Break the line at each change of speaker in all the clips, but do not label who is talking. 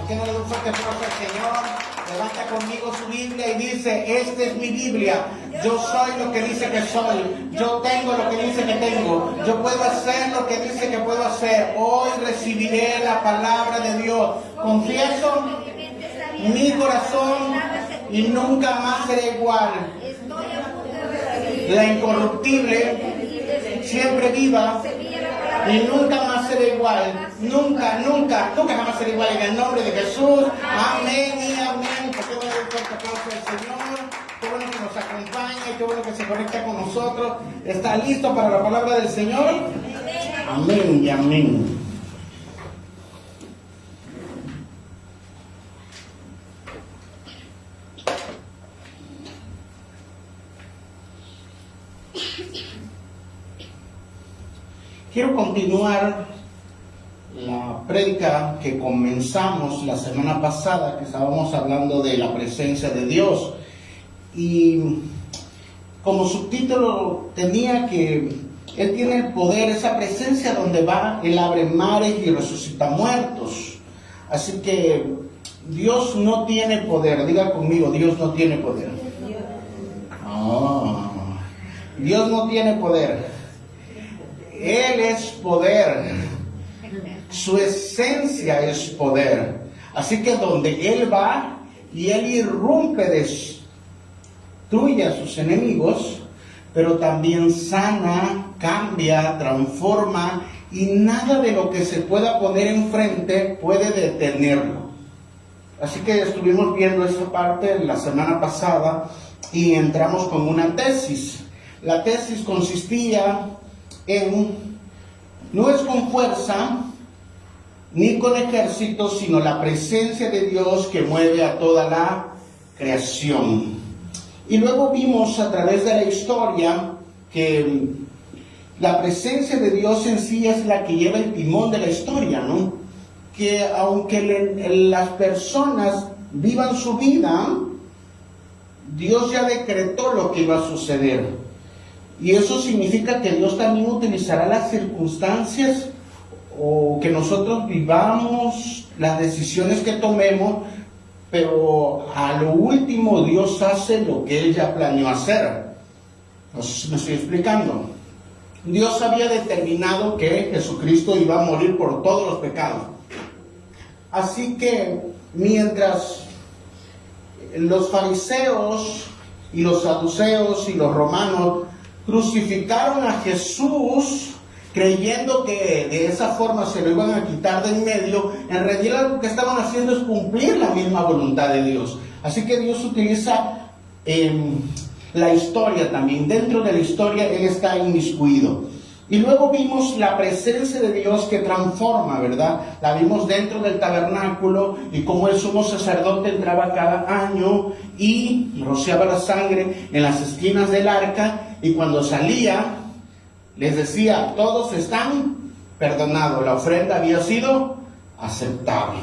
qué no le da un fuerte aplauso al Señor? Levanta conmigo su Biblia y dice, esta es mi Biblia. Yo soy lo que dice que soy. Yo tengo lo que dice que tengo. Yo puedo hacer lo que dice que puedo hacer. Hoy recibiré la palabra de Dios. Confieso mi corazón y nunca más seré igual. La incorruptible, siempre viva y nunca más será igual. Nunca jamás será igual. En el nombre de Jesús. Amén y amén. Porque voy a dar un fuerte aplauso al Señor. Qué bueno que nos acompaña y qué bueno que se conecta con nosotros. ¿Está listo para la palabra del Señor? Amén y amén. Quiero continuar la prédica que comenzamos la semana pasada, que estábamos hablando de la presencia de Dios. Y como subtítulo tenía que Él tiene el poder, esa presencia donde va, Él abre mares y resucita muertos. Así que Dios no tiene poder. Diga conmigo, Dios no tiene poder. Dios no tiene poder. Él es poder, su esencia es poder. Así que donde Él va y Él irrumpe, destruye a sus enemigos, pero también sana, cambia, transforma, y nada de lo que se pueda poner enfrente puede detenerlo. Así que estuvimos viendo esa parte la semana pasada y entramos con una tesis. La tesis consistía no es con fuerza ni con ejércitos, sino la presencia de Dios que mueve a toda la creación. Y luego vimos a través de la historia que la presencia de Dios en sí es la que lleva el timón de la historia, ¿no? Que aunque las personas vivan su vida, Dios ya decretó lo que iba a suceder. Y eso significa que Dios también utilizará las circunstancias o que nosotros vivamos, las decisiones que tomemos, pero a lo último Dios hace lo que Él ya planeó hacer. No sé si me estoy explicando. Dios había determinado que Jesucristo iba a morir por todos los pecados. Así que mientras los fariseos y los saduceos y los romanos crucificaron a Jesús creyendo que de esa forma se lo iban a quitar de en medio, en realidad lo que estaban haciendo es cumplir la misma voluntad de Dios. Así que Dios utiliza la historia también. Dentro de la historia Él está inmiscuido. Y luego vimos la presencia de Dios que transforma, ¿verdad? La vimos dentro del tabernáculo y cómo el sumo sacerdote entraba cada año y rociaba la sangre en las esquinas del arca, y cuando salía les decía, todos están perdonados, la ofrenda había sido aceptable.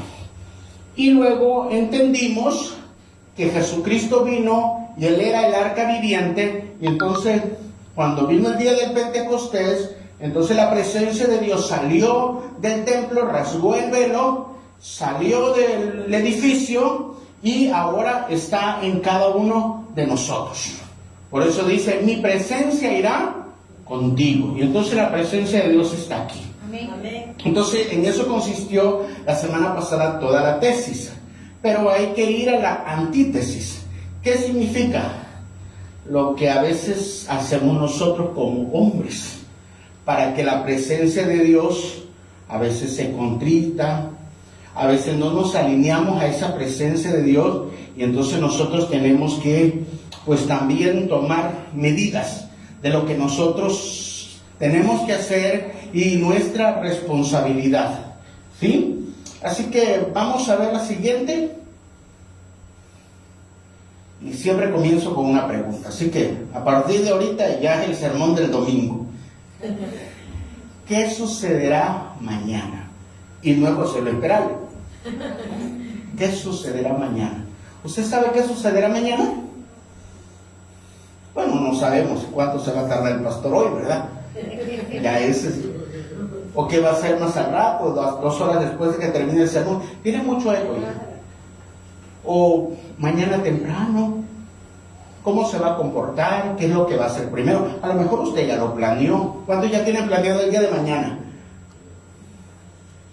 Y luego entendimos que Jesucristo vino y Él era el arca viviente, y entonces cuando vino el día del Pentecostés, entonces la presencia de Dios salió del templo, rasgó el velo, salió del edificio y ahora está en cada uno de nosotros. Por eso dice, mi presencia irá contigo. Y entonces la presencia de Dios está aquí. Amén. Entonces en eso consistió la semana pasada toda la tesis. Pero hay que ir a la antítesis. ¿Qué significa? Lo que a veces hacemos nosotros como hombres, para que la presencia de Dios a veces se contrita, a veces no nos alineamos a esa presencia de Dios, y entonces nosotros tenemos que pues también tomar medidas de lo que nosotros tenemos que hacer y nuestra responsabilidad, ¿sí? Así que vamos a ver la siguiente. Y siempre comienzo con una pregunta. Así que a partir de ahorita ya es el sermón del domingo. ¿Qué sucederá mañana? Y luego se lo esperaré. ¿Qué sucederá mañana? ¿Usted sabe qué sucederá mañana? Bueno, no sabemos cuánto se va a tardar el pastor hoy, ¿verdad? Ya ese es ¿O qué va a hacer más al rato, 2 horas después de que termine el sermón? Tiene mucho eco, hija. O mañana temprano, ¿cómo se va a comportar? ¿Qué es lo que va a hacer primero? A lo mejor usted ya lo planeó. ¿Cuántos ya tienen planeado el día de mañana?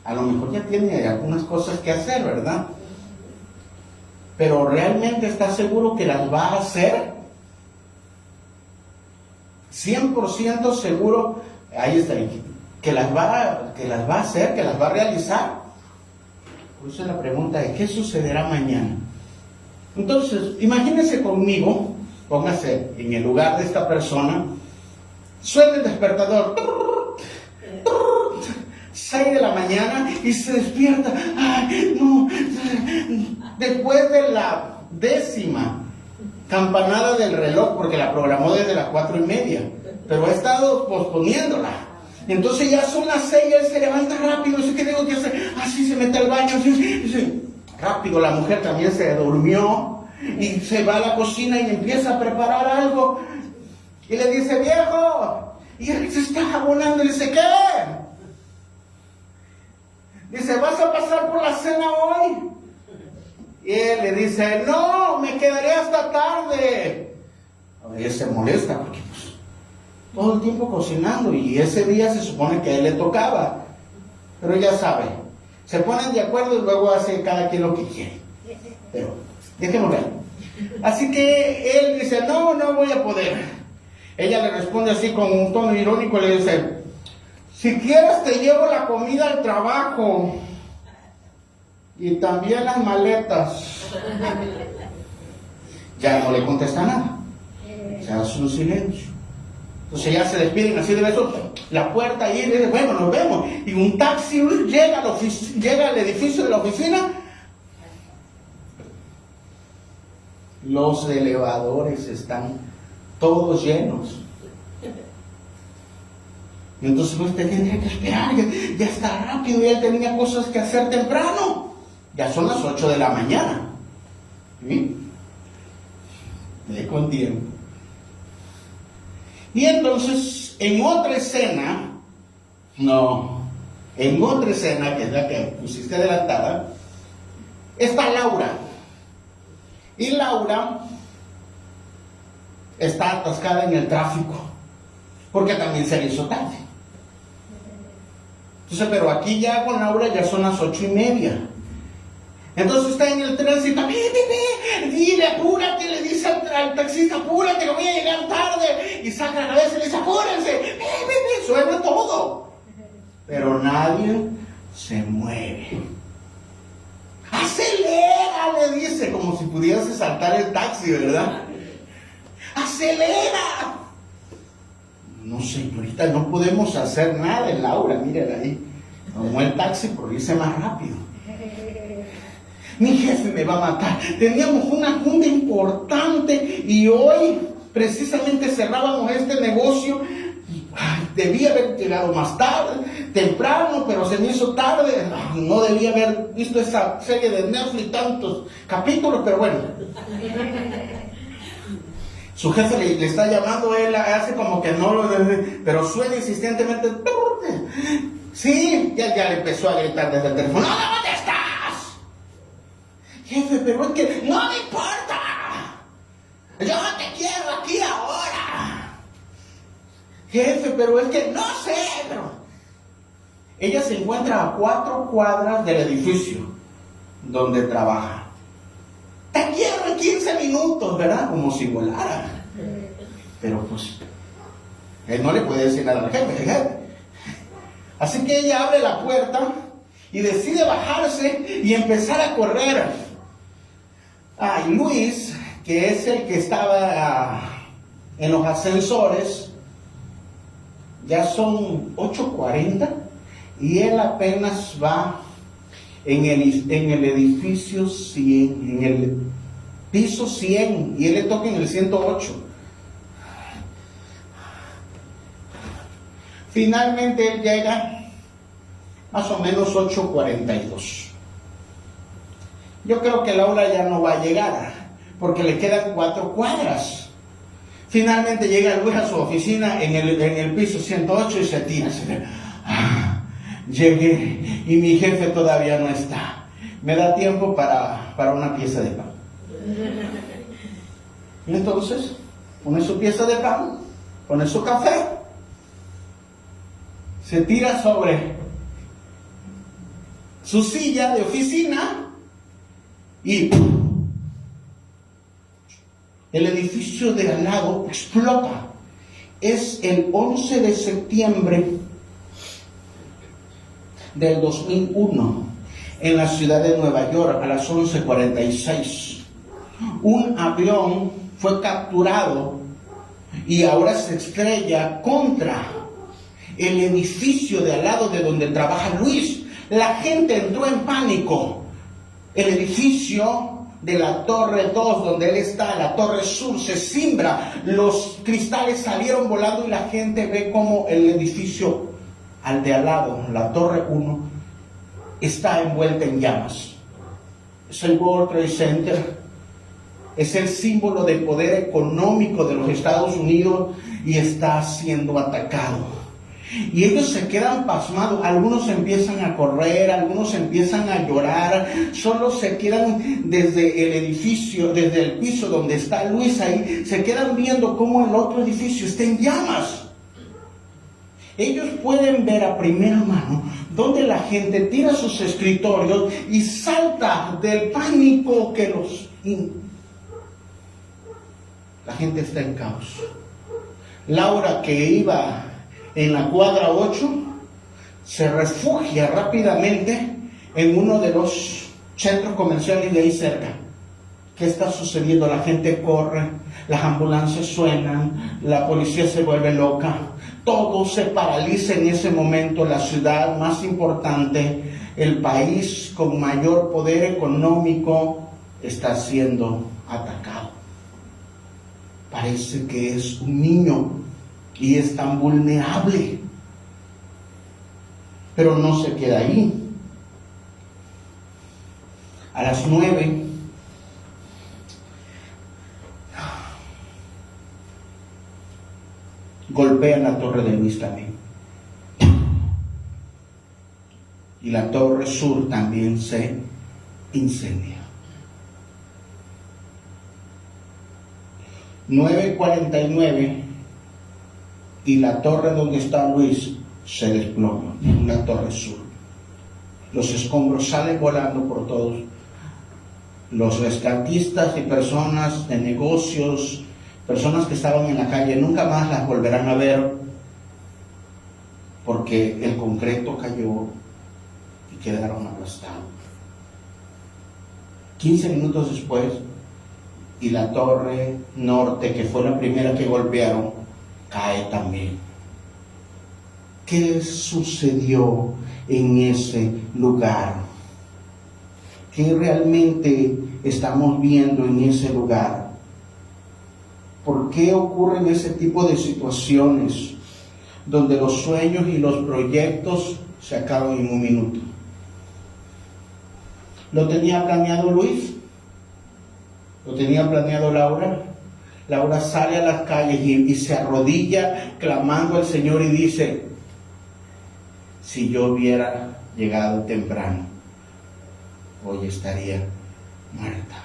A lo mejor ya tiene algunas cosas que hacer, ¿verdad? Pero ¿realmente está seguro que las va a hacer? 100% seguro, ahí está, que las va a hacer, que las va a realizar. Por eso la pregunta es, ¿qué sucederá mañana? Entonces, imagínense conmigo, póngase en el lugar de esta persona, suena el despertador, 6 de la mañana y se despierta. ¡Ay, no! Después de la 10ª campanada del reloj, porque la programó desde las 4:30, pero ha estado posponiéndola. Entonces ya son las 6 y él se levanta rápido. Dice, ¿qué tengo que hacer? Así se mete al baño. Dice, rápido, la mujer también se durmió y se va a la cocina y empieza a preparar algo. Y le dice, viejo, y él se está jabonando y le dice, ¿qué? Dice, ¿vas a pasar por la cena hoy? Y él le dice, no, me quedaré hasta tarde. Y él se molesta porque pues, todo el tiempo cocinando y ese día se supone que a él le tocaba. Pero ya sabe, se ponen de acuerdo y luego hace cada quien lo que quiere. Pero dejémoslo ahí. Así que él dice, no voy a poder. Ella le responde así con un tono irónico, le dice, si quieres te llevo la comida al trabajo y también las maletas. Ya no le contesta nada. Se hace un silencio. Entonces ya se despiden así de besos, la puerta ahí, dice, bueno, nos vemos. Y un taxi llega al edificio de la oficina. Los elevadores están todos llenos. Y entonces usted tendría que esperar, ya está rápido, ya tenía cosas que hacer temprano. Ya son las 8 de la mañana. ¿Sí? Le con tiempo. Y entonces, en otra escena, que es la que pusiste adelantada, está Laura. Y Laura está atascada en el tráfico, porque también se le hizo tarde. Entonces, pero aquí ya con Laura ya son las 8:30. Entonces está en el tránsito, dile, apúrate, le dice al taxista, apúrate, que voy a llegar tarde. Y saca la cabeza y le dice, apúrense, suena todo. Pero nadie se mueve. Acelera, le dice, como si pudiese saltar el taxi, ¿verdad? Acelera. No, señorita, no podemos hacer nada, Laura, mírala ahí. Tomó el taxi por irse más rápido. Mi jefe me va a matar. Teníamos una junta importante y hoy precisamente cerrábamos este negocio. Debía haber llegado más tarde, temprano, pero se me hizo tarde. No debía haber visto esa serie de Netflix, tantos capítulos, pero bueno. Su jefe le está llamando, él hace como que no lo debe, pero suena insistentemente. Sí, ya le empezó a gritar desde el teléfono. ¿Dónde estás? Jefe, pero es que no me importa. Yo te quiero aquí ahora. Jefe, pero es que no sé, pero... Ella se encuentra a 4 cuadras del edificio donde trabaja. Te quiero en 15 minutos, ¿verdad? Como si volara. Pero pues, él no le puede decir nada al jefe. Así que ella abre la puerta y decide bajarse y empezar a correr. Y Luis, que es el que estaba en los ascensores, ya son 8:40 y él apenas va en el edificio 100, en el piso 100, y él le toca en el 108. Finalmente él llega más o menos 8:42. Yo creo que Laura ya no va a llegar, porque le quedan 4 cuadras. Finalmente llega Luis a su oficina en el piso 108 y se tira. Llegué y mi jefe todavía no está. Me da tiempo para una pieza de pan. Y entonces, pone su pieza de pan, pone su café, se tira sobre su silla de oficina y el edificio de al lado explota. Es el 11 de septiembre del 2001 en la ciudad de Nueva York a las 11:46. Un avión fue capturado y ahora se estrella contra el edificio de al lado de donde trabaja Luis. La gente entró en pánico. El edificio de la Torre 2, donde él está, la Torre Sur, se cimbra. Los cristales salieron volando y la gente ve como el edificio al de al lado, la Torre 1, está envuelta en llamas. Es el World Trade Center. Es el símbolo de poder económico de los Estados Unidos y está siendo atacado. Y ellos se quedan pasmados, algunos empiezan a correr, algunos empiezan a llorar, solo se quedan desde el edificio, desde el piso donde está Luis ahí, se quedan viendo cómo el otro edificio está en llamas. Ellos pueden ver a primera mano donde la gente tira sus escritorios y salta del pánico que los... La gente está en caos. Laura, que iba en la cuadra 8, se refugia rápidamente en uno de los centros comerciales de ahí cerca. ¿Qué está sucediendo? La gente corre, las ambulancias suenan, la policía se vuelve loca, todo se paraliza en ese momento. La ciudad más importante, el país con mayor poder económico, está siendo atacado. Parece que es un niño y es tan vulnerable. Pero no se queda ahí. A las 9, golpean la Torre de Luis también. Y la Torre Sur también se incendia. 9:49 y la torre donde está Luis se desploma, la Torre Sur. Los escombros salen volando por todos. Los rescatistas y personas de negocios, personas que estaban en la calle, nunca más las volverán a ver porque el concreto cayó y quedaron aplastados. 15 minutos después, y la Torre Norte, que fue la primera que golpearon, cae también. ¿Qué sucedió en ese lugar? ¿Qué realmente estamos viendo en ese lugar? ¿Por qué ocurren ese tipo de situaciones donde los sueños y los proyectos se acaban en un minuto? ¿Lo tenía planeado Luis? ¿Lo tenía planeado Laura? Laura sale a las calles y se arrodilla clamando al Señor y dice: si yo hubiera llegado temprano, hoy estaría muerta.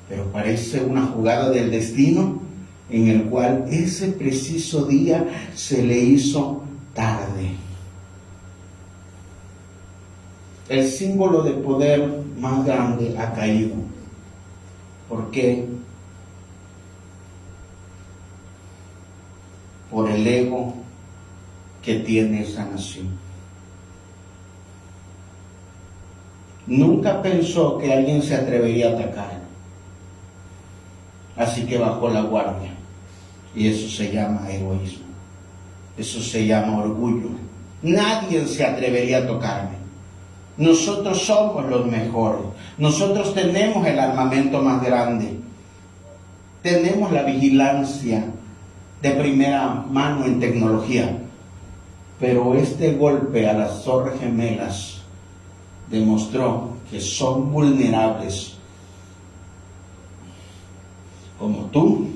Pero parece una jugada del destino en el cual ese preciso día se le hizo tarde. El símbolo de poder más grande ha caído. ¿Por qué? Por el ego que tiene esa nación. Nunca pensó que alguien se atrevería a atacar. Así que bajó la guardia. Y eso se llama egoísmo. Eso se llama orgullo. Nadie se atrevería a tocarme. Nosotros somos los mejores. Nosotros tenemos el armamento más grande. Tenemos la vigilancia de primera mano en tecnología. Pero este golpe a las Torres Gemelas demostró que son vulnerables, como tú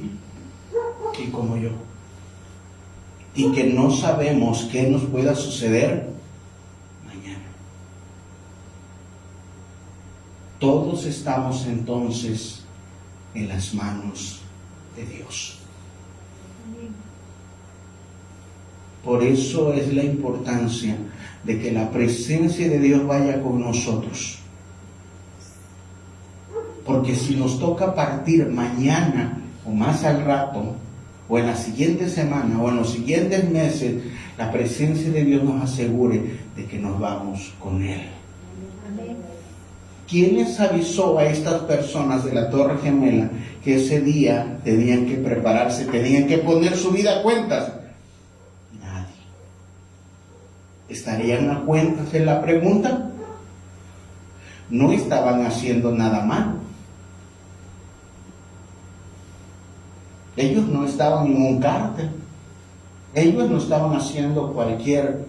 y como yo, y que no sabemos qué nos pueda suceder Todos estamos entonces en las manos de Dios. Por eso es la importancia de que la presencia de Dios vaya con nosotros. Porque si nos toca partir mañana o más al rato, o en la siguiente semana, o en los siguientes meses, la presencia de Dios nos asegure de que nos vamos con Él. ¿Quién les avisó a estas personas de la Torre Gemela que ese día tenían que prepararse, tenían que poner su vida a cuentas? Nadie. ¿Estarían a cuentas en la pregunta? No estaban haciendo nada mal. Ellos no estaban en un cártel. Ellos no estaban haciendo cualquier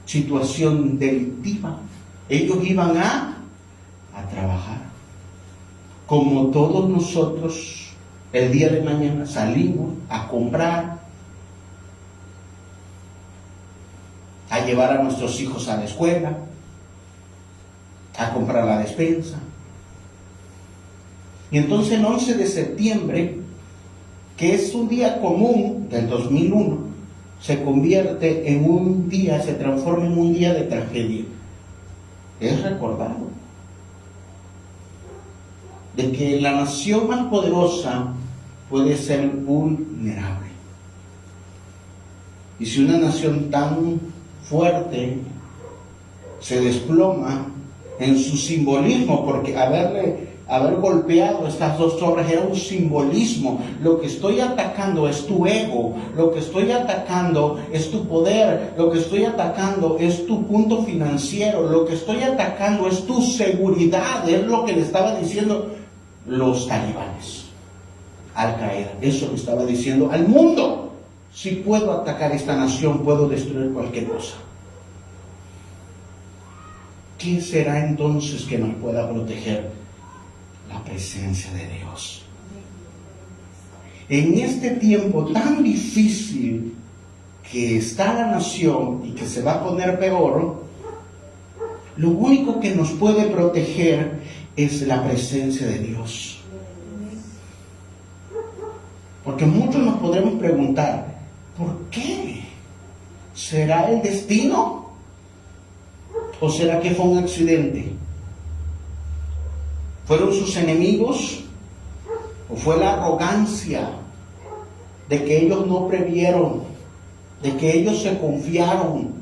situación delictiva. Ellos iban a trabajar. Como todos nosotros, el día de mañana salimos a comprar, a llevar a nuestros hijos a la escuela, a comprar la despensa. Y entonces el 11 de septiembre, que es un día común del 2001, se convierte en un día, se transforma en un día de tragedia. Es recordado de que la nación más poderosa puede ser vulnerable. Y si una nación tan fuerte se desploma en su simbolismo, porque haber golpeado estas dos torres era un simbolismo. Lo que estoy atacando es tu ego, lo que estoy atacando es tu poder, lo que estoy atacando es tu punto financiero, lo que estoy atacando es tu seguridad, es lo que le estaba diciendo los talibanes, Al Qaeda. Eso le estaba diciendo al mundo: si puedo atacar esta nación, puedo destruir cualquier cosa. ¿Qué será entonces que nos pueda proteger? La presencia de Dios. En este tiempo tan difícil que está la nación y que se va a poner peor, lo único que nos puede proteger es la presencia de Dios. Porque muchos nos podremos preguntar: ¿por qué? ¿Será el destino? ¿O será que fue un accidente? ¿Fueron sus enemigos? ¿O fue la arrogancia de que ellos no previeron, de que ellos se confiaron,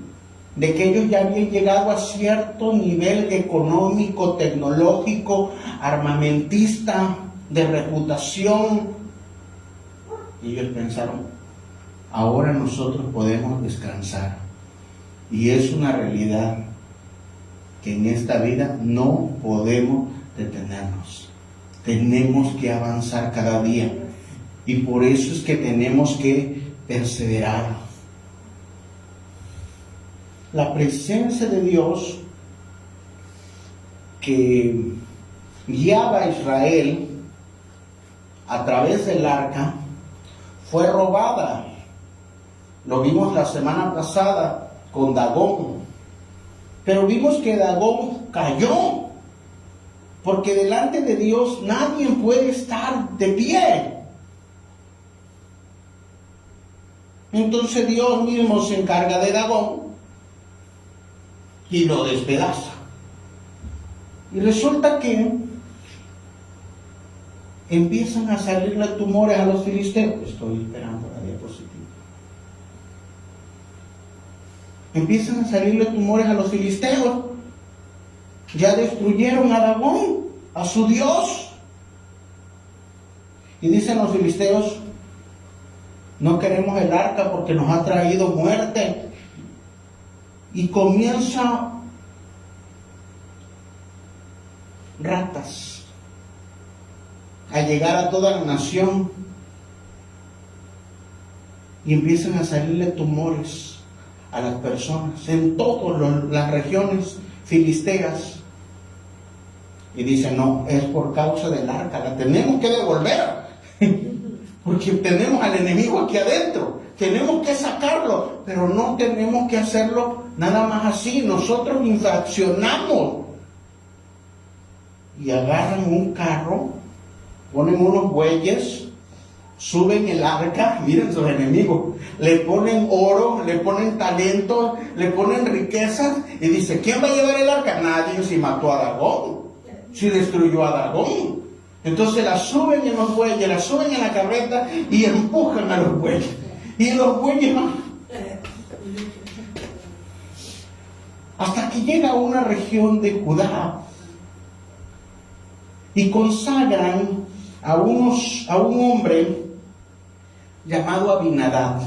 de que ellos ya habían llegado a cierto nivel económico, tecnológico, armamentista, de reputación? Y ellos pensaron: ahora nosotros podemos descansar. Y es una realidad que en esta vida no podemos detenernos. Tenemos que avanzar cada día. Y por eso es que tenemos que perseverar. La presencia de Dios que guiaba a Israel a través del arca fue robada. Lo vimos la semana pasada con Dagón. Pero vimos que Dagón cayó, porque delante de Dios nadie puede estar de pie. Entonces Dios mismo se encarga de Dagón y lo despedaza. Y resulta que empiezan a salirle tumores a los filisteos. Estoy esperando la diapositiva. Empiezan a salirle tumores a los filisteos. Ya destruyeron a Dagón, a su Dios. Y dicen los filisteos: no queremos el arca porque nos ha traído muerte. Y comienza ratas a llegar a toda la nación. Y empiezan a salirle tumores a las personas en todas las regiones filisteas. Y dicen: no, es por causa del arca, la tenemos que devolver. Porque tenemos al enemigo aquí adentro, tenemos que sacarlo, pero no tenemos que hacerlo nada más así. Nosotros infraccionamos y agarran un carro, ponen unos bueyes, suben el arca, miren sus enemigos, le ponen oro, le ponen talento, le ponen riquezas, y dice, ¿quién va a llevar el arca? Nadie, si mató a Dagón, si destruyó a Dagón. Entonces la suben en los bueyes, la suben en la carreta y empujan a los bueyes. Y los bueyes van hasta que llega a una región de Judá y consagran a un hombre llamado Abinadab.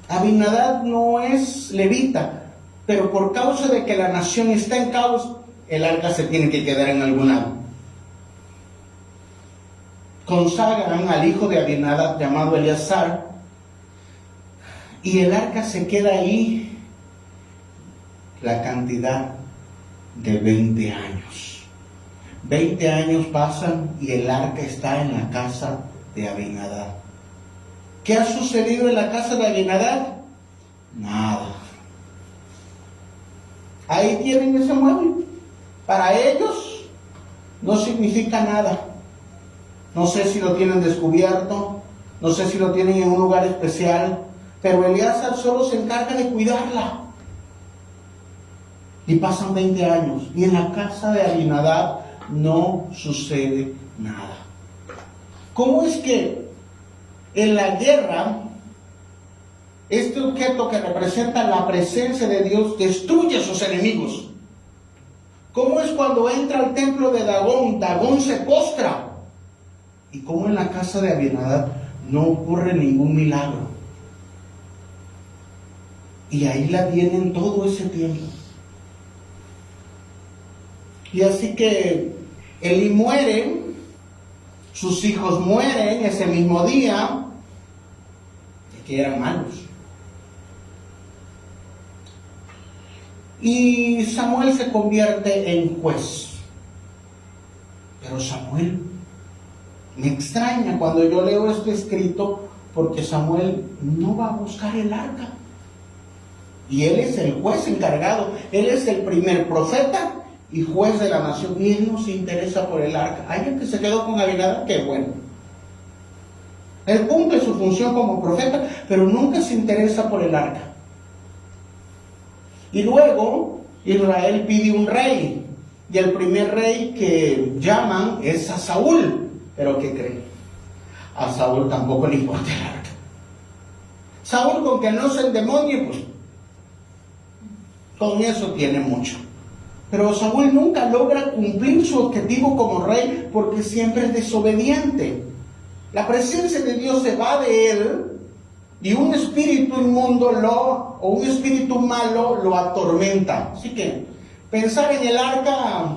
Abinadab no es levita, pero por causa de que la nación está en caos, el arca se tiene que quedar en algún lado. Consagran al hijo de Abinadab llamado Eleazar, y el arca se queda ahí la cantidad de 20 años. 20 años pasan y el arca está en la casa de Abinadab. ¿Qué ha sucedido en la casa de Abinadab? Nada. Ahí tienen ese mueble. Para ellos no significa nada. No sé si lo tienen descubierto, no sé si lo tienen en un lugar especial, pero Eleazar solo se encarga de cuidarla. Y pasan 20 años y en la casa de Abinadab no sucede nada. ¿Cómo es que en la guerra este objeto que representa la presencia de Dios destruye a sus enemigos? ¿Cómo es cuando entra al templo de Dagón, Dagón se postra? ¿Y cómo en la casa de Abinadab no ocurre ningún milagro? Y ahí la tienen todo ese tiempo. Y así que Eli muere, sus hijos mueren ese mismo día, que eran malos. Y Samuel se convierte en juez. Pero Samuel, me extraña cuando yo leo este escrito, porque Samuel no va a buscar el arca. Y él es el juez encargado, él es el primer profeta y juez de la nación, y él no se interesa por el arca. Alguien que se quedó con Abinadab, qué bueno. Él cumple su función como profeta, pero nunca se interesa por el arca. Y luego Israel pide un rey, y el primer rey que llaman es a Saúl. Pero ¿qué creen? A Saúl tampoco le importa el arca. Saúl, con que no se endemonie, pues con eso tiene mucho. Pero Saúl nunca logra cumplir su objetivo como rey porque siempre es desobediente. La presencia de Dios se va de él y un espíritu inmundo o un espíritu malo lo atormenta. Así que pensar en el arca,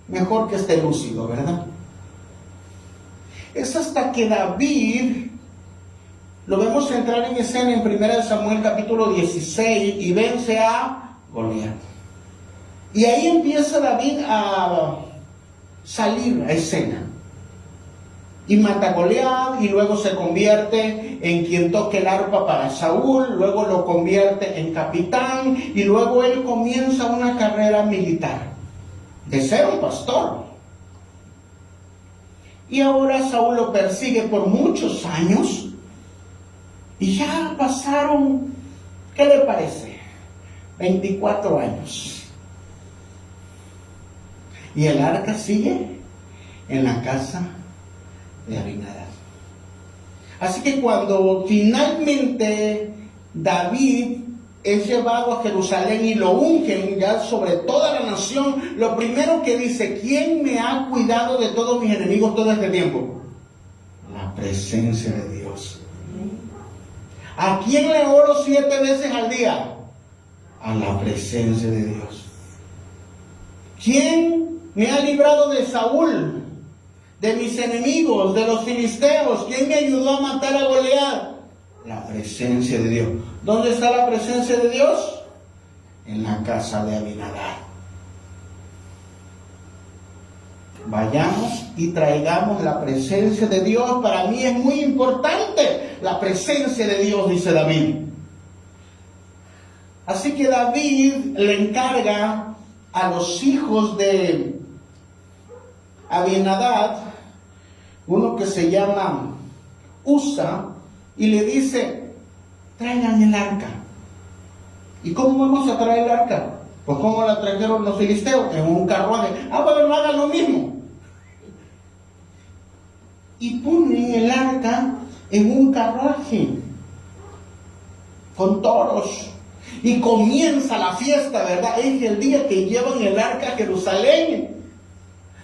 mejor que esté lúcido, ¿verdad? Es hasta que David, lo vemos entrar en escena en 1 Samuel capítulo 16 y vence a Goliat. Y ahí empieza David a salir a escena. Y mata a Goliat y luego se convierte en quien toque el arpa para Saúl, luego lo convierte en capitán y luego él comienza una carrera militar de ser un pastor. Y ahora Saúl lo persigue por muchos años y ya pasaron, ¿qué le parece? 24 años. Y el arca sigue en la casa de Abinadab. Así que cuando finalmente David es llevado a Jerusalén y lo ungen ya sobre toda la nación, lo primero que dice: ¿quién me ha cuidado de todos mis enemigos todo este tiempo? La presencia de Dios. ¿A quién le oro 7 veces al día? A la presencia de Dios. ¿Quién me ha librado de Saúl, de mis enemigos, de los filisteos? ¿Quién me ayudó a matar a Goliat? La presencia de Dios. ¿Dónde está la presencia de Dios? En la casa de Abinadab. Vayamos y traigamos la presencia de Dios. Para mí es muy importante la presencia de Dios, dice David. Así que David le encarga a los hijos de Abinadab, uno que se llama Usa, y le dice: traigan el arca. ¿Y cómo vamos a traer el arca? Pues ¿cómo la trajeron los filisteos? En un carruaje. Pero no hagan lo mismo. Y ponen el arca en un carruaje con toros. Y comienza la fiesta, ¿verdad? Es el día que llevan el arca a Jerusalén.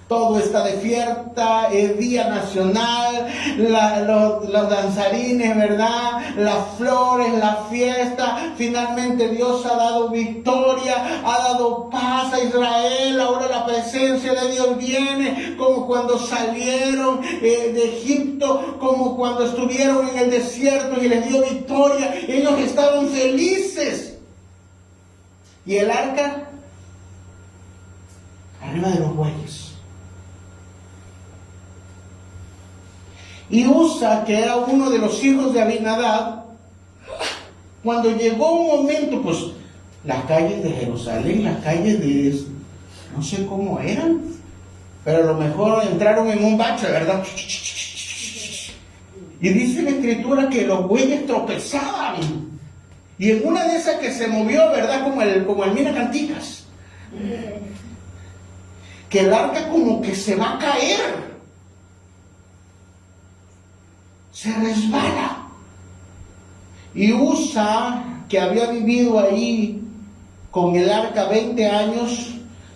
Todo está de fiesta, es día nacional, los danzarines, ¿verdad? Las flores, la fiesta. Finalmente Dios ha dado victoria, ha dado paz a Israel. Ahora la presencia de Dios viene, como cuando salieron de Egipto, como cuando estuvieron en el desierto y les dio victoria. Ellos estaban felices. Y el arca arriba de los bueyes. Y Usa, que era uno de los hijos de Abinadab, cuando llegó un momento, pues las calles de Jerusalén, las calles de, no sé cómo eran, pero a lo mejor entraron en un bache, ¿verdad? Y dice la escritura que los bueyes tropezaban. Y en una de esas que se movió, ¿verdad? Como el Mina Canticas. Que el arca como que se va a caer. Se resbala. Y Usa, que había vivido ahí con el arca 20 años,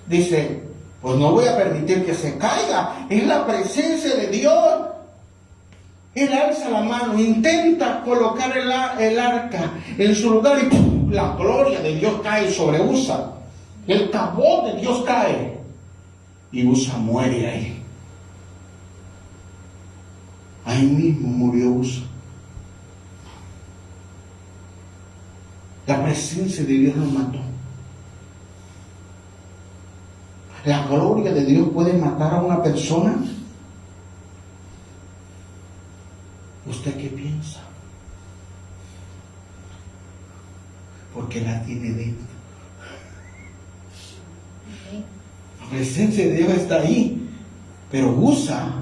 dice: pues no voy a permitir que se caiga. Es la presencia de Dios. Él alza la mano, intenta colocar el arca en su lugar y ¡pum!, la gloria de Dios cae sobre Usa. El cabot de Dios cae. Y Usa muere ahí. Ahí mismo murió Usa. La presencia de Dios lo mató. ¿La gloria de Dios puede matar a una persona? ¿Usted qué piensa? Porque la tiene dentro. La presencia de Dios está ahí. Pero Usa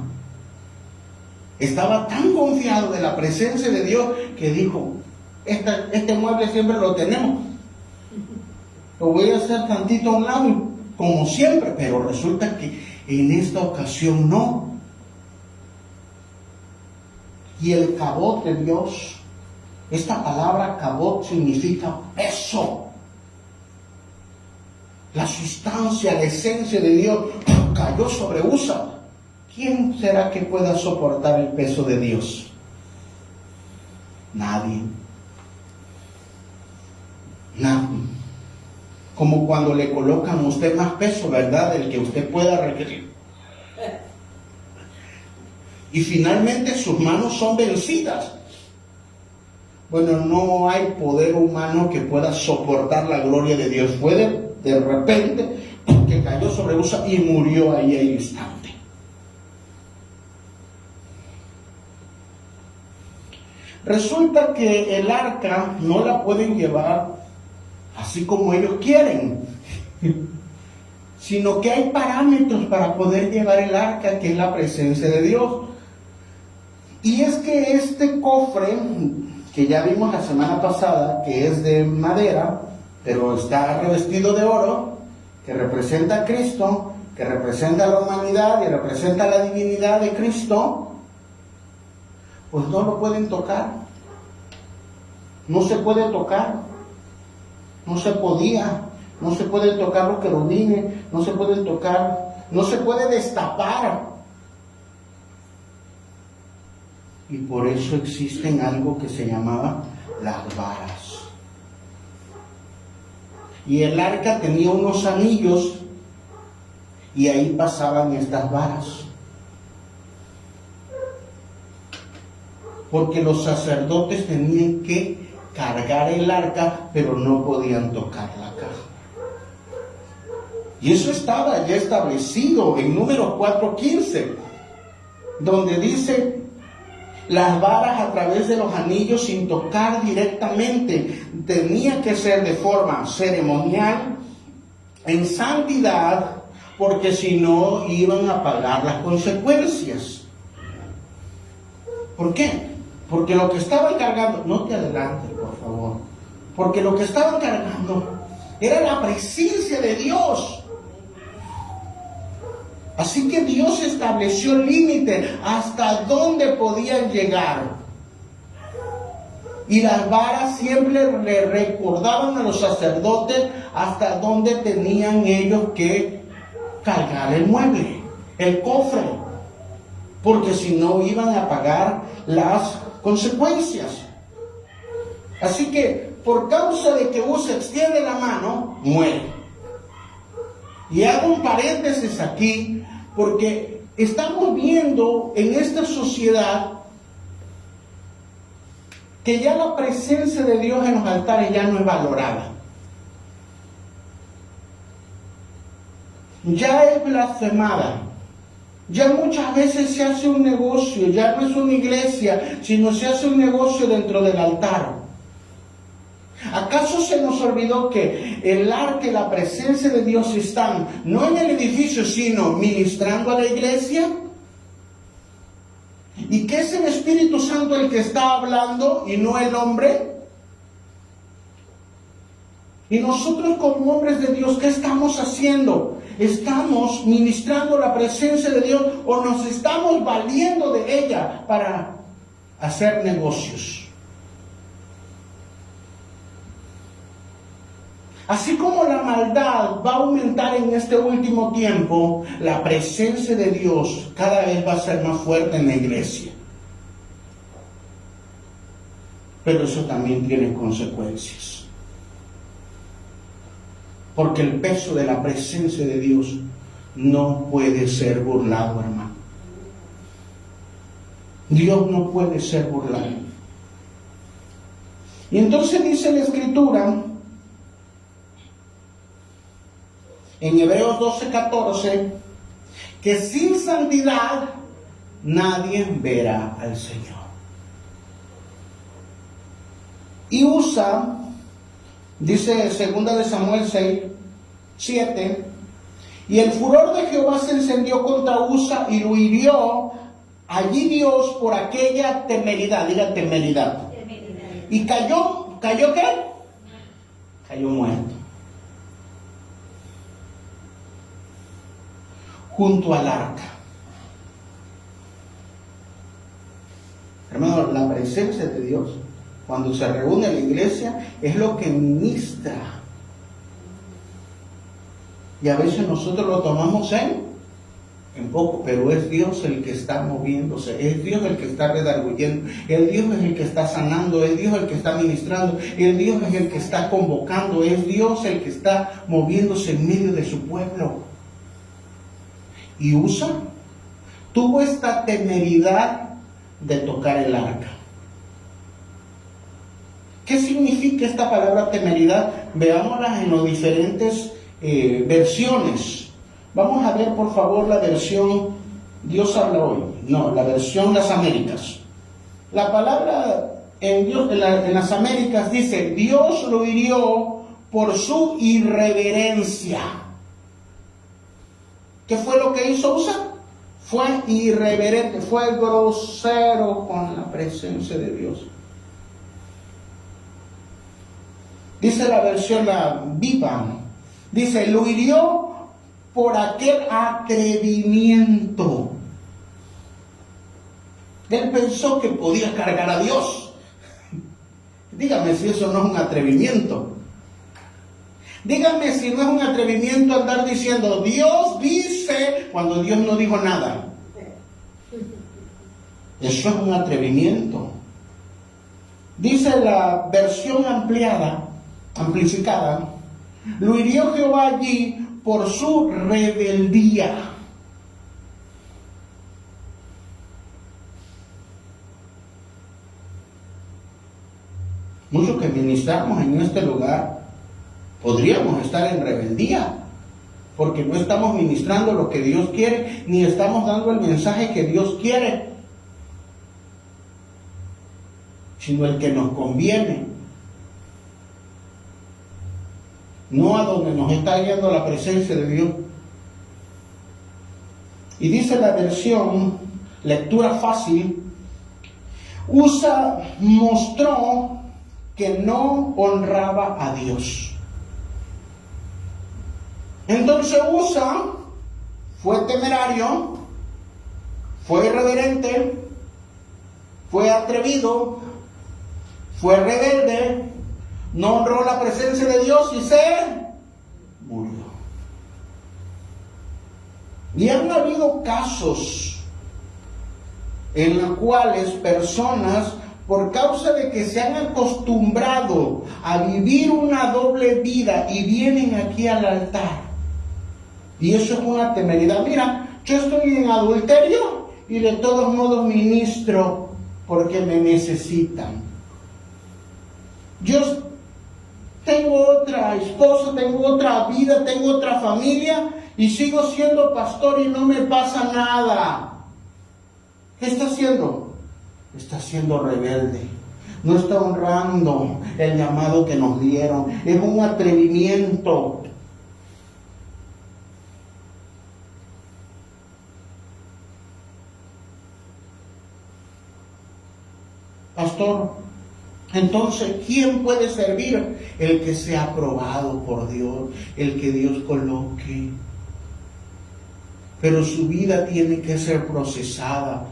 estaba tan confiado de la presencia de Dios que dijo: este mueble siempre lo tenemos, lo voy a hacer tantito a un lado como siempre. Pero resulta que en esta ocasión no. Y el cabot de Dios, esta palabra cabot significa peso. La sustancia, la esencia de Dios cayó sobre Usa. ¿Quién será que pueda soportar el peso de Dios? Nadie. Nadie. Como cuando le colocan a usted más peso, ¿verdad?, del que usted pueda requerir. Y finalmente sus manos son vencidas. Bueno, no hay poder humano que pueda soportar la gloria de Dios. Fue de repente que cayó sobre Usa y murió ahí al instante. Resulta que el arca no la pueden llevar así como ellos quieren, sino que hay parámetros para poder llevar el arca, que es la presencia de Dios. Y es que este cofre, que ya vimos la semana pasada, que es de madera, pero está revestido de oro, que representa a Cristo, que representa a la humanidad y representa la divinidad de Cristo, pues no lo pueden tocar. No se puede tocar. No se podía. No se pueden tocar los querubines. No se pueden tocar. No se puede destapar. Y por eso existen algo que se llamaba las varas. Y el arca tenía unos anillos y ahí pasaban estas varas. Porque los sacerdotes tenían que cargar el arca, pero no podían tocar la caja. Y eso estaba ya establecido en Números 4:15, donde dice: las varas a través de los anillos sin tocar directamente. Tenía que ser de forma ceremonial, en santidad, porque si no iban a pagar las consecuencias. ¿Por qué? Porque lo que estaban cargando, no te adelantes por favor, porque lo que estaban cargando era la presencia de Dios. Así que Dios estableció límite hasta dónde podían llegar. Y las varas siempre le recordaban a los sacerdotes hasta dónde tenían ellos que cargar el mueble, el cofre, porque si no iban a pagar las consecuencias. Así que por causa de que Usa extiende la mano, muere. Y hago un paréntesis aquí, porque estamos viendo en esta sociedad que ya la presencia de Dios en los altares ya no es valorada. Ya es blasfemada. Ya muchas veces se hace un negocio, ya no es una iglesia, sino se hace un negocio dentro del altar. ¿Acaso se nos olvidó que el arca y la presencia de Dios están no en el edificio, sino ministrando a la iglesia? ¿Y que es el Espíritu Santo el que está hablando y no el hombre? Y nosotros como hombres de Dios, ¿qué estamos haciendo? ¿Estamos ministrando la presencia de Dios o nos estamos valiendo de ella para hacer negocios? Así como la maldad va a aumentar en este último tiempo, la presencia de Dios cada vez va a ser más fuerte en la iglesia. Pero eso también tiene consecuencias. Porque el peso de la presencia de Dios no puede ser burlado, hermano. Dios no puede ser burlado. Y entonces dice la Escritura, en Hebreos 12:14, que sin santidad nadie verá al Señor. Y Usa, dice 2 de Samuel 6:7, y el furor de Jehová se encendió contra Usa y lo hirió allí Dios por aquella temeridad. Diga temeridad. Y ¿cayó qué? Cayó muerto. Junto al arca. Hermano, la presencia de Dios, cuando se reúne en la iglesia, es lo que ministra. Y a veces nosotros lo tomamos en poco, pero es Dios el que está moviéndose, es Dios el que está redarguyendo, es Dios el que está sanando, es Dios el que está ministrando, es Dios el que está convocando, es Dios el que está moviéndose en medio de su pueblo. Y Usa tuvo esta temeridad de tocar el arca. ¿Qué significa esta palabra temeridad? Veámosla en las diferentes versiones. Vamos a ver por favor la versión Dios habla hoy. No, la versión Las Américas. La palabra en las Américas dice: Dios lo hirió por su irreverencia. ¿Qué fue lo que hizo Usa? Fue irreverente, fue grosero con la presencia de Dios. Dice la versión la Viva, dice: lo hirió por aquel atrevimiento. Él pensó que podía cargar a Dios. Dígame si eso no es un atrevimiento. Dígame si no es un atrevimiento andar diciendo Dios dice cuando Dios no dijo nada. Eso es un atrevimiento. Dice la versión amplificada: lo hirió Jehová allí por su rebeldía. Muchos que ministramos en este lugar podríamos estar en rebeldía, porque no estamos ministrando lo que Dios quiere, ni estamos dando el mensaje que Dios quiere. sino el que nos conviene. No a donde nos está guiando la presencia de Dios. Y dice la versión, lectura fácil, Usa mostró que no honraba a Dios. Entonces Usa fue temerario, fue irreverente, fue atrevido, fue rebelde, no honró la presencia de Dios y se murió. Y han habido casos en los cuales personas, por causa de que se han acostumbrado a vivir una doble vida y vienen aquí al altar, y eso es una temeridad. Mira, yo estoy en adulterio y de todos modos ministro porque me necesitan. Yo tengo otra esposa, tengo otra vida, tengo otra familia y sigo siendo pastor y no me pasa nada. ¿Qué está haciendo? Está siendo rebelde. No está honrando el llamado que nos dieron. Es un atrevimiento. Pastor, entonces, ¿quién puede servir? El que sea aprobado por Dios, el que Dios coloque. Pero su vida tiene que ser procesada.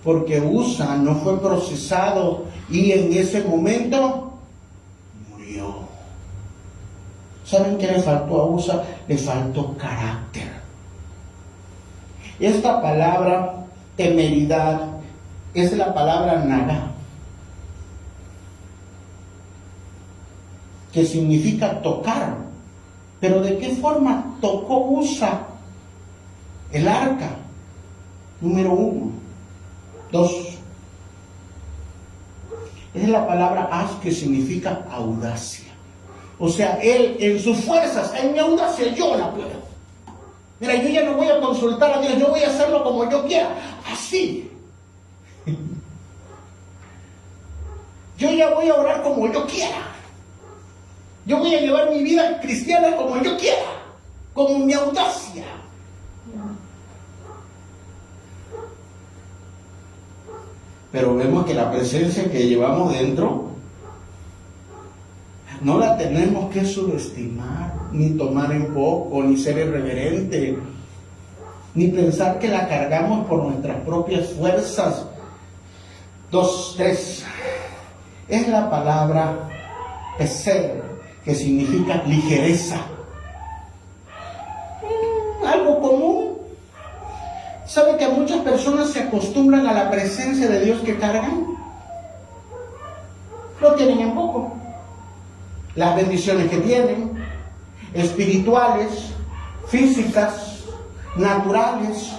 Porque Usa no fue procesado y en ese momento murió. ¿Saben qué le faltó a Usa? Le faltó carácter. Esta palabra temeridad es la palabra naga, que significa tocar. Pero ¿de qué forma tocó Usa el arca? Número 1. 2. Es la palabra as, que significa audacia. O sea, él en sus fuerzas, en mi audacia, yo la puedo. Mira, yo ya no voy a consultar a Dios, yo voy a hacerlo como yo quiera. Así. Yo ya voy a orar como yo quiera. Yo voy a llevar mi vida cristiana como yo quiera, con mi audacia. Pero vemos que la presencia que llevamos dentro no la tenemos que subestimar, ni tomar en poco, ni ser irreverente, ni pensar que la cargamos por nuestras propias fuerzas. 2, 3. Es la palabra peser, que significa ligereza. Algo común. ¿Sabe que muchas personas se acostumbran a la presencia de Dios que cargan? Lo tienen en poco. Las bendiciones que tienen, espirituales, físicas, naturales,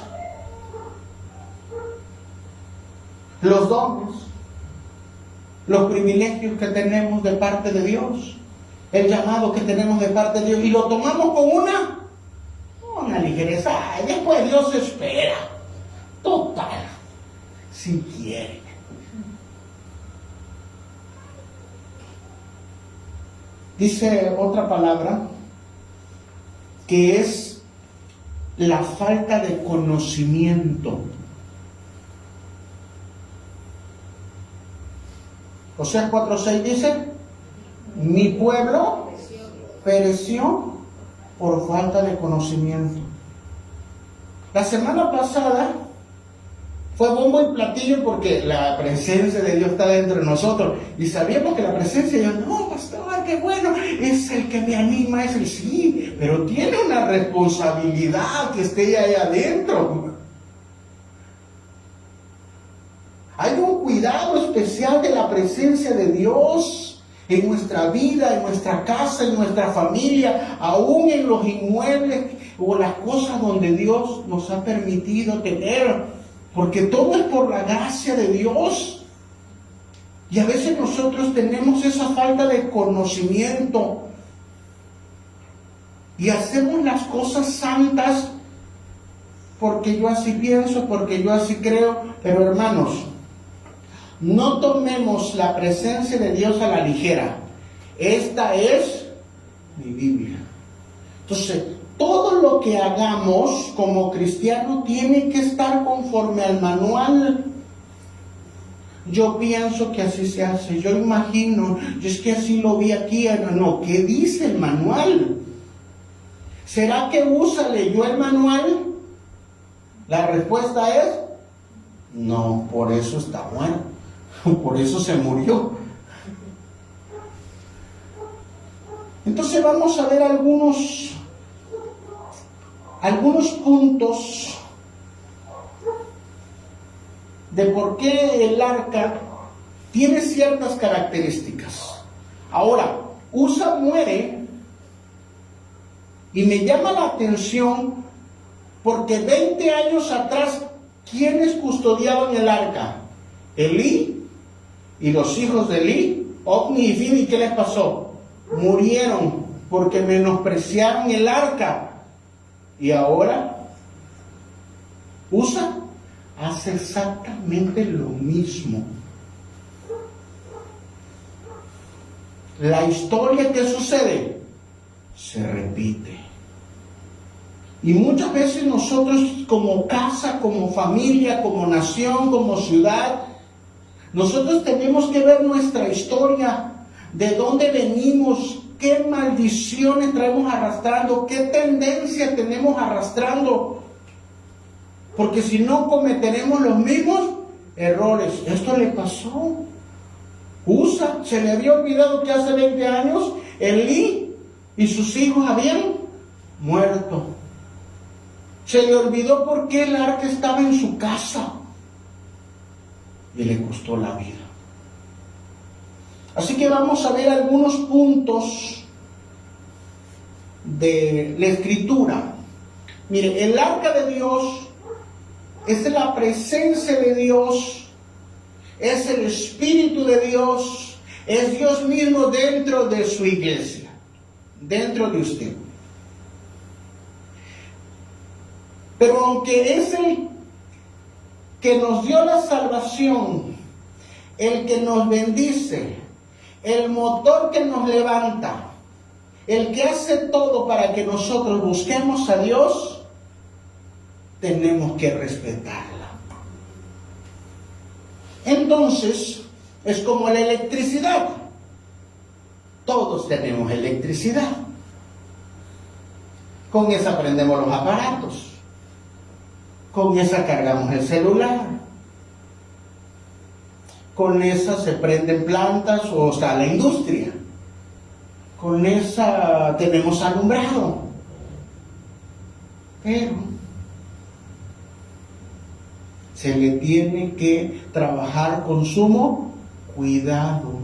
los dones, los privilegios que tenemos de parte de Dios, el llamado que tenemos de parte de Dios, y lo tomamos con una ligereza. Y después Dios espera. Total, si quiere. Dice otra palabra que es la falta de conocimiento. Oseas 4:6 dice: mi pueblo pereció por falta de conocimiento. La semana pasada fue bombo y platillo porque la presencia de Dios está dentro de nosotros. Y sabíamos que la presencia de Dios, no, pastor, qué bueno, es el que me anima, es el sí, pero tiene una responsabilidad que esté ahí adentro. Hay un cuidado especial de la presencia de Dios en nuestra vida, en nuestra casa, en nuestra familia, aún en los inmuebles o las cosas donde Dios nos ha permitido tener, porque todo es por la gracia de Dios. Y a veces nosotros tenemos esa falta de conocimiento y hacemos las cosas santas porque yo así pienso, porque yo así creo. Pero hermanos, No tomemos la presencia de Dios a la ligera. Esta es mi Biblia. Entonces, todo lo que hagamos como cristiano tiene que estar conforme al manual. Yo pienso que así se hace, yo imagino, yo es que así lo vi aquí. No, ¿qué dice el manual? ¿Será que Usa leyó el manual? La respuesta es no, por eso está muerto, por eso se murió. Entonces vamos a ver algunos puntos de por qué el arca tiene ciertas características. Ahora, Usa muere y me llama la atención porque 20 años atrás, ¿quiénes custodiaban el arca? Elí y los hijos de Elí, Ofni y Fini. ¿Qué les pasó? Murieron porque menospreciaron el arca. Y ahora Usa hace exactamente lo mismo. La historia que sucede se repite. Y muchas veces nosotros como casa, como familia, como nación, como ciudad, nosotros tenemos que ver nuestra historia, de dónde venimos, qué maldiciones traemos arrastrando, qué tendencia tenemos arrastrando. Porque si no cometeremos los mismos errores. Esto le pasó. Usa, se le había olvidado que hace 20 años Elí y sus hijos habían muerto. Se le olvidó por qué el arca estaba en su casa y le costó la vida. Así que vamos a ver algunos puntos de la Escritura. Mire, el arca de Dios es la presencia de Dios, es el Espíritu de Dios, es Dios mismo dentro de su iglesia, dentro de usted. Pero aunque es el que nos dio la salvación, el que nos bendice, el motor que nos levanta, el que hace todo para que nosotros busquemos a Dios, tenemos que respetarla. Entonces, es como la electricidad. Todos tenemos electricidad. Con esa prendemos los aparatos. Con esa cargamos el celular. Con esa se prenden plantas o está la industria. Con esa tenemos alumbrado. Pero se le tiene que trabajar con sumo cuidado.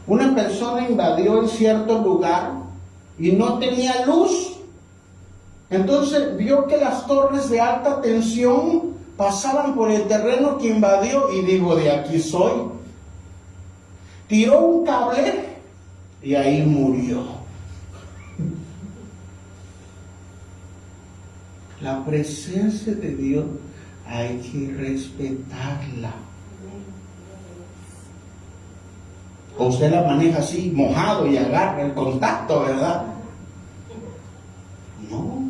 Una persona invadió en cierto lugar y no tenía luz. Entonces vio que las torres de alta tensión pasaban por el terreno que invadió y dijo, de aquí soy. Tiró un cable y ahí murió. La presencia de Dios hay que respetarla. O usted la maneja así, mojado y agarra el contacto, ¿verdad? No.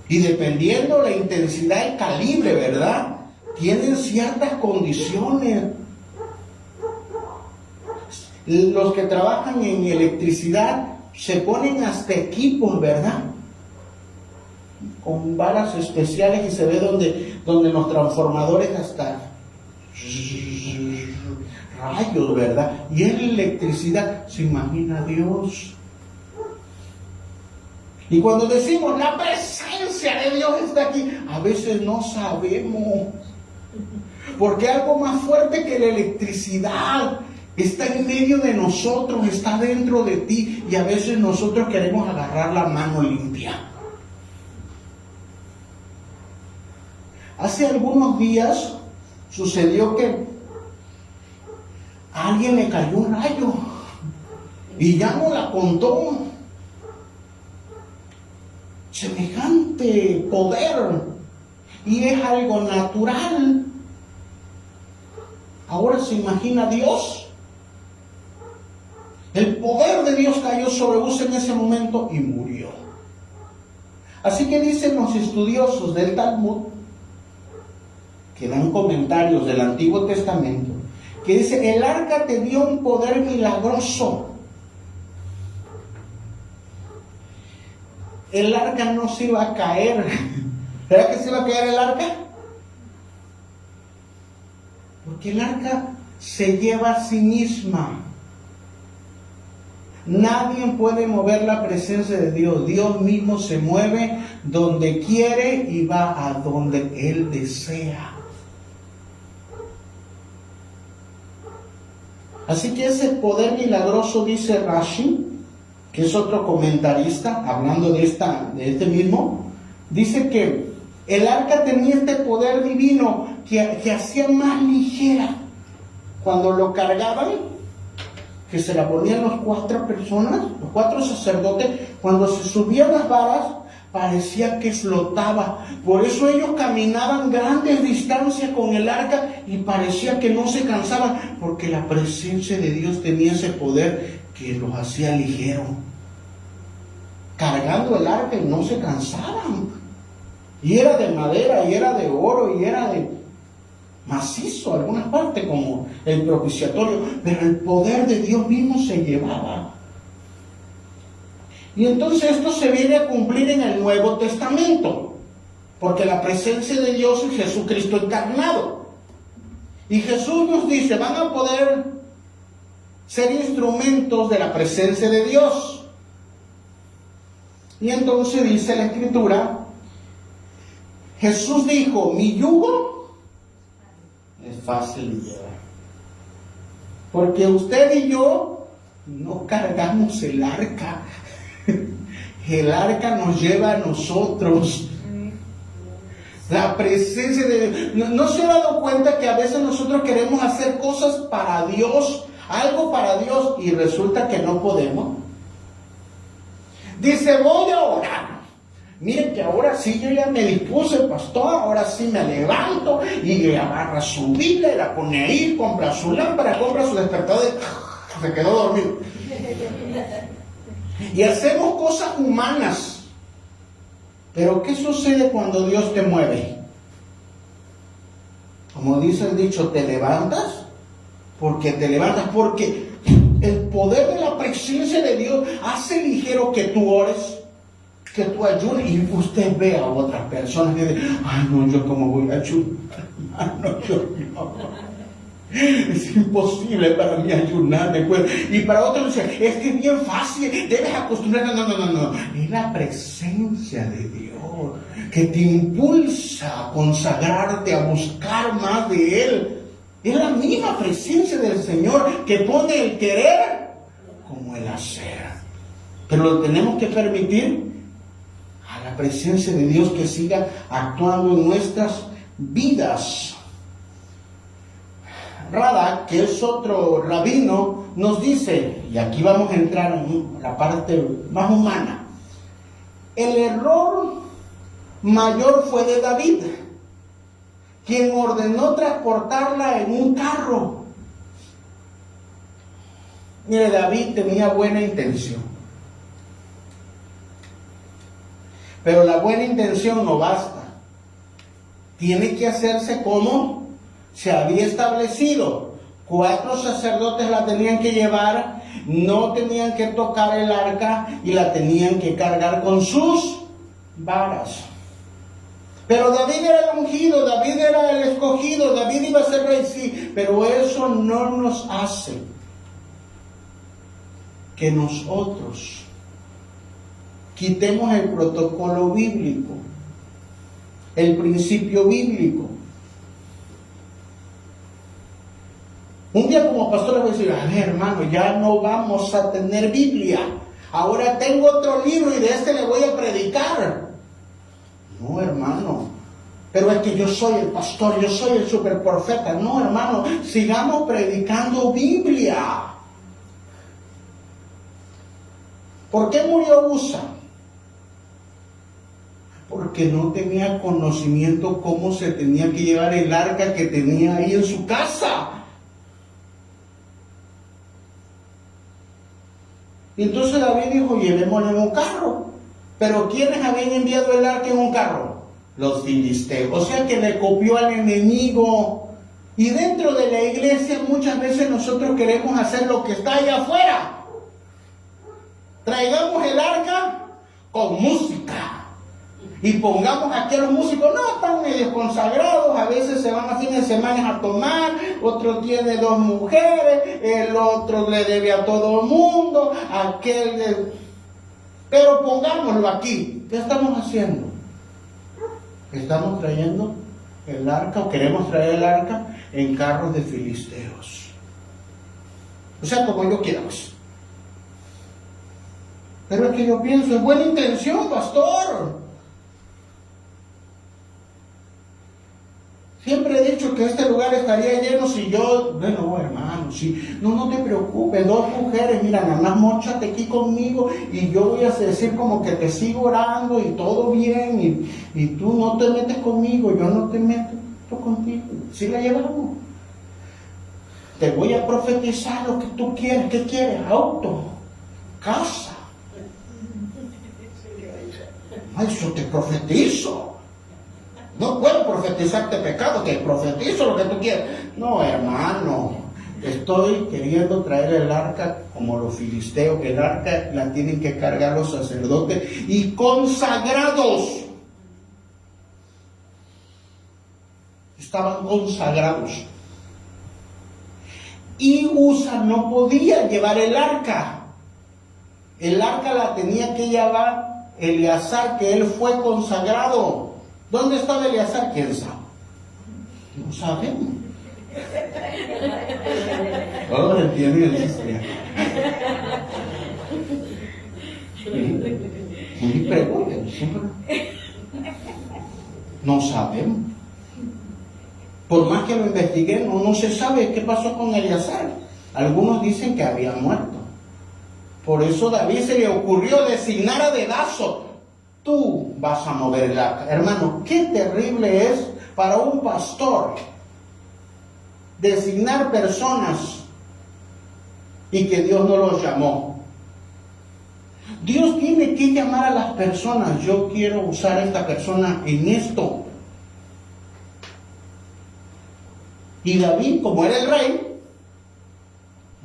Y dependiendo la intensidad y calibre, ¿verdad? Tienen ciertas condiciones. Los que trabajan en electricidad se ponen hasta equipos, ¿verdad? Con varas especiales y se ve donde los transformadores hasta rayos, ¿verdad? Y en la electricidad se imagina Dios. Y cuando decimos la presencia de Dios está aquí, a veces no sabemos. Porque algo más fuerte que la electricidad está en medio de nosotros, está dentro de ti, y a veces nosotros queremos agarrar la mano limpia. Hace algunos días sucedió que a alguien le cayó un rayo y ya no la contó. Semejante poder. y es algo natural. Ahora se imagina Dios. El poder de Dios cayó sobre Usa en ese momento y murió. Así que dicen los estudiosos del Talmud, que dan comentarios del Antiguo Testamento, que dice, el arca tenía un poder milagroso. El arca no se iba a caer. ¿Verdad que se iba a caer el arca? Porque el arca se lleva a sí misma. Nadie puede mover la presencia de Dios. Dios mismo se mueve donde quiere y va a donde Él desea. Así que ese poder milagroso, dice Rashi, que es otro comentarista, hablando de este mismo, dice que el arca tenía este poder divino que hacía más ligera. Cuando lo cargaban, que se la ponían las 4 personas, los 4 sacerdotes, cuando se subían las varas, parecía que flotaba. Por eso ellos caminaban grandes distancias con el arca y parecía que no se cansaban, porque la presencia de Dios tenía ese poder que los hacía ligeros. Cargando el arca y no se cansaban. Y era de madera, y era de oro, y era de macizo, algunas partes como el propiciatorio, pero el poder de Dios mismo se llevaba. Y entonces esto se viene a cumplir en el Nuevo Testamento, porque la presencia de Dios es Jesucristo encarnado. Y Jesús nos dice, van a poder ser instrumentos de la presencia de Dios. Y entonces dice la Escritura, Jesús dijo, mi yugo es fácil de llevar. Porque usted y yo no cargamos el arca. El arca nos lleva a nosotros. La presencia de Dios. ¿No se ha dado cuenta que a veces nosotros queremos hacer cosas para Dios, algo para Dios, y resulta que no podemos? Dice, voy a orar. Miren que ahora sí yo ya me dispuse, pastor, ahora sí me levanto y agarra su Biblia y la pone ahí, compra su lámpara, compra su despertador y se quedó dormido. Y hacemos cosas humanas. Pero ¿qué sucede cuando Dios te mueve? Como dice el dicho, te levantas porque el poder de la presencia de Dios hace ligero que tú ores, que tú ayunes, y usted ve a otras personas que dicen, ay no, yo cómo voy a ayunar, no, yo no. Es imposible para mí ayunar después. Y para otros dicen, es que es bien fácil, debes acostumbrarte. No. Es la presencia de Dios que te impulsa a consagrarte, a buscar más de Él. Es la misma presencia del Señor que pone el querer como el hacer. Pero lo tenemos que permitir a la presencia de Dios que siga actuando en nuestras vidas. Radak, que es otro rabino, nos dice, y aquí vamos a entrar en la parte más humana, el error mayor fue de David, quien ordenó transportarla en un carro. Mire, David tenía buena intención, pero la buena intención no basta. Tiene que hacerse como se había establecido. 4 sacerdotes la tenían que llevar, no tenían que tocar el arca y la tenían que cargar con sus varas. Pero David era el ungido, David era el escogido, David iba a ser rey, sí, pero eso no nos hace que nosotros quitemos el protocolo bíblico, el principio bíblico. Un día como pastor le voy a decir, a ver hermano, ya no vamos a tener Biblia, ahora tengo otro libro y de este le voy a predicar. No hermano, pero es que yo soy el pastor, yo soy el superprofeta. No hermano, sigamos predicando Biblia. ¿Por qué murió Usa? porque no tenía conocimiento cómo se tenía que llevar el arca que tenía ahí en su casa. Y entonces David dijo, llevémoslo en un carro. Pero ¿quiénes habían enviado el arca en un carro? Los filisteos. O sea que le copió al enemigo. Y dentro de la iglesia muchas veces nosotros queremos hacer lo que está allá afuera. Traigamos el arca con música. Y pongamos aquí a los músicos, no, están medio consagrados, a veces se van a fines de semana a tomar, otro tiene 2 mujeres, el otro le debe a todo el mundo, pero pongámoslo aquí. ¿Qué estamos haciendo? Estamos trayendo el arca, o queremos traer el arca en carros de filisteos. O sea, como yo quiera, pues. Pero es que yo pienso, es buena intención, pastor. Siempre he dicho que este lugar estaría lleno si yo, bueno, hermano, si, no te preocupes, 2 mujeres, mira, nada más móchate aquí conmigo y yo voy a decir como que te sigo orando y todo bien y tú no te metes conmigo, yo no te meto contigo, si la llevamos. Te voy a profetizar lo que tú quieres. ¿Qué quieres? Auto, casa. Eso te profetizo. No puedo profetizarte pecado, te profetizo lo que tú quieras. No, hermano, estoy queriendo traer el arca como los filisteos, que el arca la tienen que cargar los sacerdotes y consagrados. Estaban consagrados. Y Usa no podía llevar el arca. El arca la tenía que llevar Eleazar, que él fue consagrado. ¿Dónde estaba Eleazar? ¿Quién sabe? No sabemos. Ahora entienden la historia. Y pregunten, no sabemos. Por más que lo investiguemos, no se sabe qué pasó con Eleazar. Algunos dicen que había muerto. Por eso David se le ocurrió designar a dedazo. Tú vas a mover el arca. Hermano, qué terrible es para un pastor designar personas y que Dios no los llamó. Dios tiene que llamar a las personas. Yo quiero usar a esta persona en esto. Y David, como era el rey,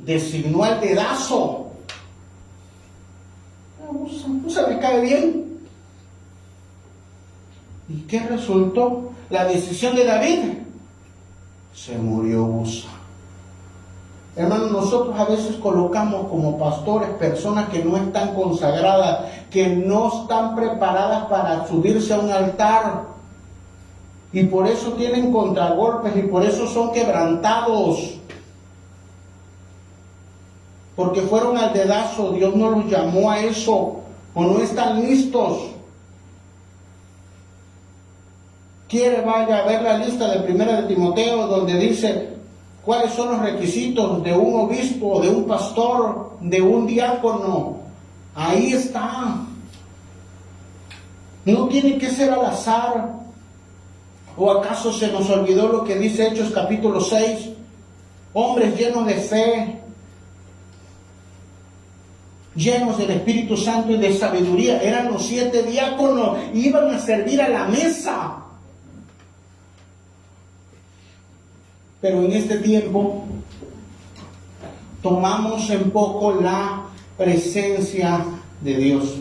designó al dedazo. Usa me cae bien. ¿Y qué resultó? La decisión de David. Se murió Usa. Hermanos, nosotros a veces colocamos como pastores personas que no están consagradas, que no están preparadas para subirse a un altar. Y por eso tienen contragolpes y por eso son quebrantados. Porque fueron al dedazo, Dios no los llamó a eso, o no están listos. Vaya a ver la lista de 1 de Timoteo, donde dice cuáles son los requisitos de un obispo, de un pastor, de un diácono. Ahí está. No tiene que ser al azar. ¿O acaso se nos olvidó lo que dice Hechos capítulo 6? Hombres llenos de fe, llenos del Espíritu Santo y de sabiduría. Eran los 7 diáconos, iban a servir a la mesa. Pero en este tiempo tomamos en poco la presencia de Dios.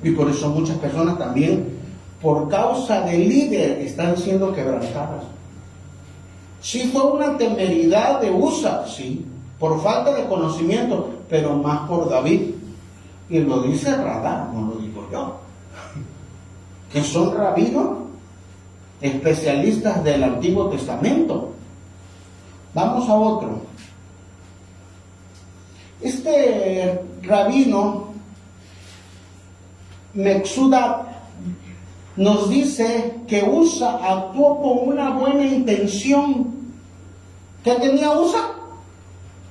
Y por eso muchas personas también, por causa del líder, están siendo quebrantadas. Sí, fue una temeridad de Usa, sí, por falta de conocimiento, pero más por David. Y lo dice Radá, no lo digo yo. Que son rabinos, especialistas del Antiguo Testamento. Vamos a otro. Este rabino Metsudat nos dice que Usa actuó con una buena intención. ¿Qué tenía Usa?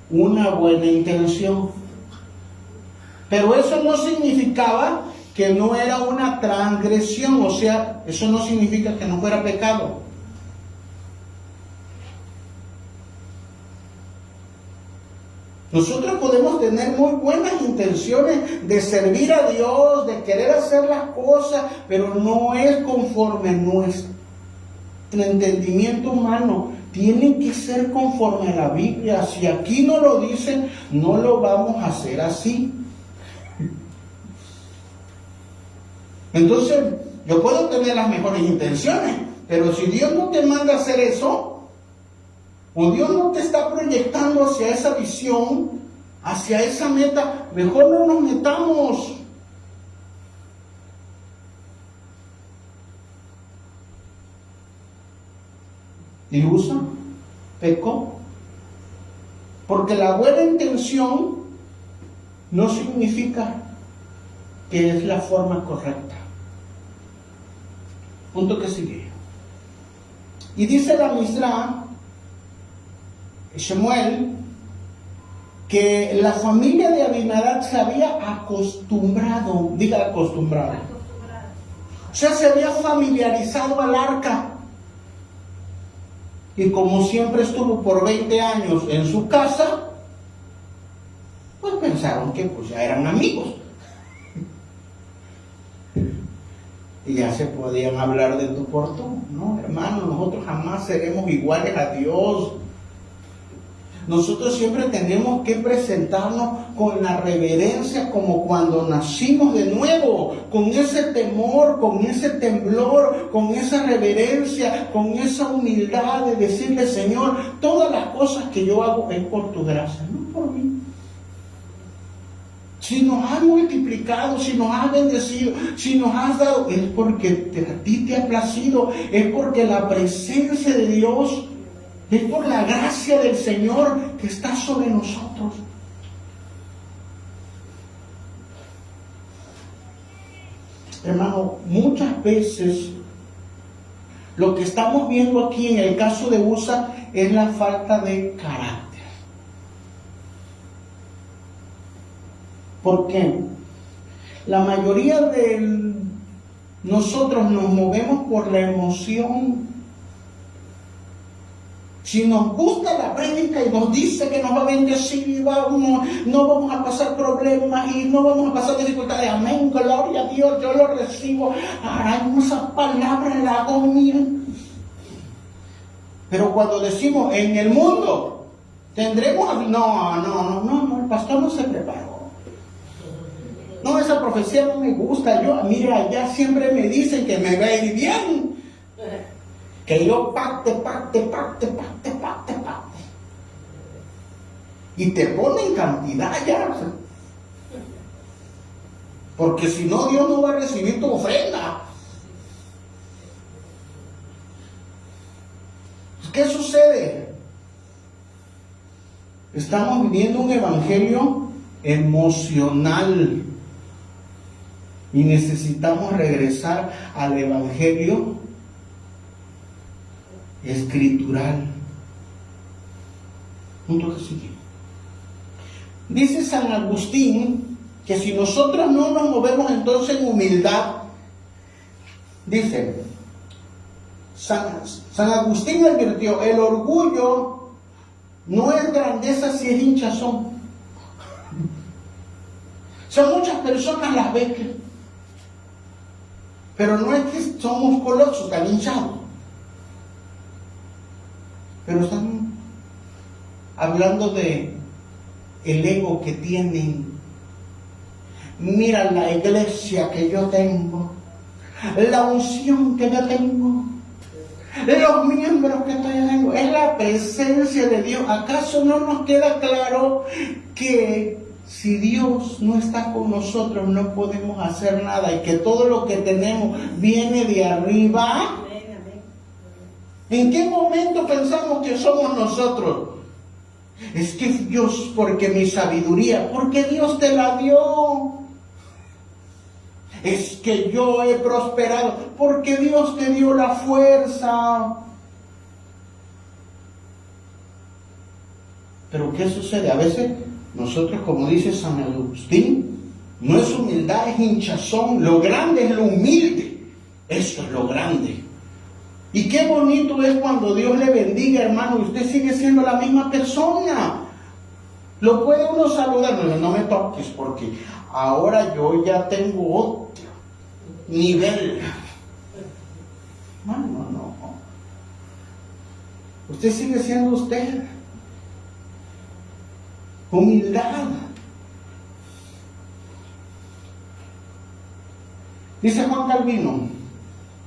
Una buena intención. Pero eso no significaba que no era una transgresión, o sea, eso no significa que no fuera pecado. Nosotros podemos tener muy buenas intenciones de servir a Dios, de querer hacer las cosas, pero no es conforme a nuestro entendimiento humano. Tiene que ser conforme a la Biblia. Si aquí no lo dicen, no lo vamos a hacer así. Entonces, yo puedo tener las mejores intenciones, pero si Dios no te manda a hacer eso, o Dios no te está proyectando hacia esa visión, hacia esa meta, mejor no nos metamos. Y Usa pecó. Porque la buena intención no significa que es la forma correcta. Punto que sigue. Y dice la Misra, Shemuel, que la familia de Abinadab se había acostumbrado, diga acostumbrado. O sea, se había familiarizado al arca. Y como siempre estuvo por 20 años en su casa, pues pensaron que pues ya eran amigos. Y ya se podían hablar de tu por tú. No, hermano, nosotros jamás seremos iguales a Dios. Nosotros siempre tenemos que presentarnos con la reverencia como cuando nacimos de nuevo, con ese temor, con ese temblor, con esa reverencia, con esa humildad de decirle, Señor, todas las cosas que yo hago es por tu gracia, no por mí. Si nos has multiplicado, si nos has bendecido, si nos has dado, es porque a ti te ha placido, es porque la presencia de Dios, es por la gracia del Señor que está sobre nosotros. Hermano, muchas veces lo que estamos viendo aquí en el caso de Usa es la falta de carácter. ¿Por qué? La mayoría de nosotros nos movemos por la emoción. Si nos gusta la prédica y nos dice que nos va a bendecir y no vamos a pasar problemas y no vamos a pasar dificultades, amén, gloria a Dios, yo lo recibo, harán esas palabras, la hago mía. Pero cuando decimos en el mundo tendremos, no, el pastor no se preparó. No, esa profecía no me gusta, mira, allá siempre me dicen que me va a ir bien. Que yo pacte. Y te ponen cantidad ya. Porque si no, Dios no va a recibir tu ofrenda. ¿Qué sucede? Estamos viviendo un evangelio emocional. Y necesitamos regresar al evangelio escritural. Punto que sigue. Dice San Agustín que si nosotros no nos movemos entonces en humildad, dice San Agustín advirtió, el orgullo no es grandeza si es hinchazón. O sea, muchas personas las ven, pero no es que son musculosos, están hinchados. Pero están hablando de el ego que tienen. Mira la iglesia que yo tengo, la unción que yo tengo, los miembros que tengo, es la presencia de Dios. ¿Acaso no nos queda claro que si Dios no está con nosotros no podemos hacer nada y que todo lo que tenemos viene de arriba? ¿En qué momento pensamos que somos nosotros? Es que Dios, porque mi sabiduría, porque Dios te la dio. Es que yo he prosperado, porque Dios te dio la fuerza. Pero ¿qué sucede? A veces nosotros, como dice San Agustín, No es humildad, es hinchazón. Lo grande es lo humilde. Eso es lo grande. Y qué bonito es cuando Dios le bendiga, hermano, y usted sigue siendo la misma persona. Lo puede uno saludar, no me toques, porque ahora yo ya tengo otro nivel. No. Usted sigue siendo usted. Humildad. Dice Juan Calvino,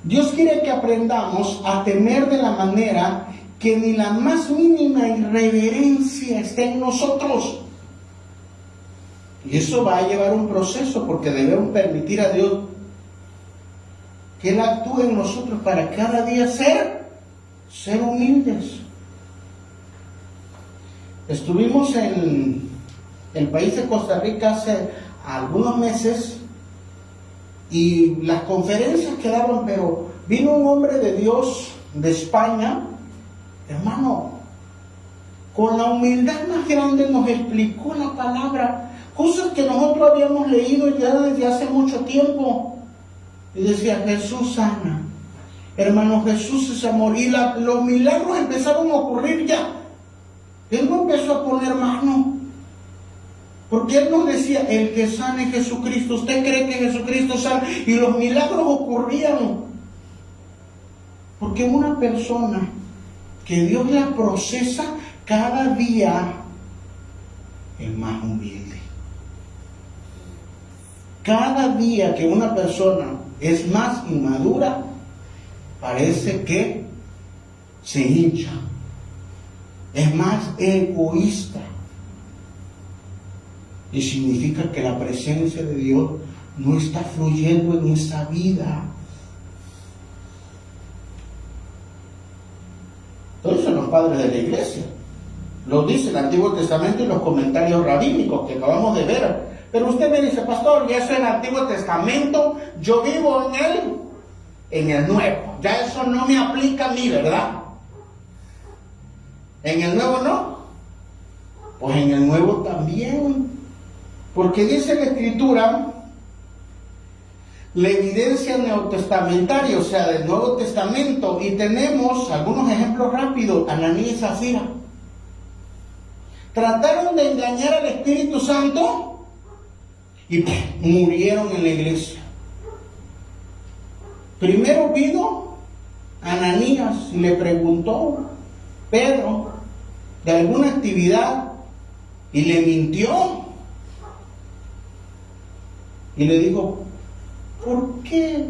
Dios quiere que aprendamos a temer de la manera que ni la más mínima irreverencia esté en nosotros. Y eso va a llevar un proceso, porque debemos permitir a Dios que Él actúe en nosotros para cada día ser humildes. Estuvimos en el país de Costa Rica hace algunos meses y las conferencias quedaron, pero vino un hombre de Dios de España, hermano, con la humildad más grande nos explicó la palabra, cosas que nosotros habíamos leído ya desde hace mucho tiempo. Y decía, Jesús sana, hermano, Jesús es amor. Y los milagros empezaron a ocurrir ya. Él no empezó a poner mano, porque Él nos decía, el que sana es Jesucristo. ¿Usted cree que Jesucristo sana? Y los milagros ocurrían, porque una persona que Dios la procesa cada día es más humilde. Cada día que una persona es más inmadura, parece que se hincha, es más egoísta. Y significa que la presencia de Dios no está fluyendo en esa vida. Entonces son los padres de la iglesia. Lo dice el Antiguo Testamento y los comentarios rabínicos que acabamos de ver. Pero usted me dice, pastor, ya eso es el Antiguo Testamento, yo vivo en el Nuevo. Ya eso no me aplica a mí, ¿verdad? ¿En el Nuevo no? Pues en el Nuevo también. Porque dice la Escritura, la evidencia neotestamentaria, o sea, del Nuevo Testamento, y tenemos algunos ejemplos rápidos. Ananías y Zafira trataron de engañar al Espíritu Santo y murieron en la iglesia. Primero vino Ananías y le preguntó Pedro de alguna actividad y le mintió. Y le dijo, ¿por qué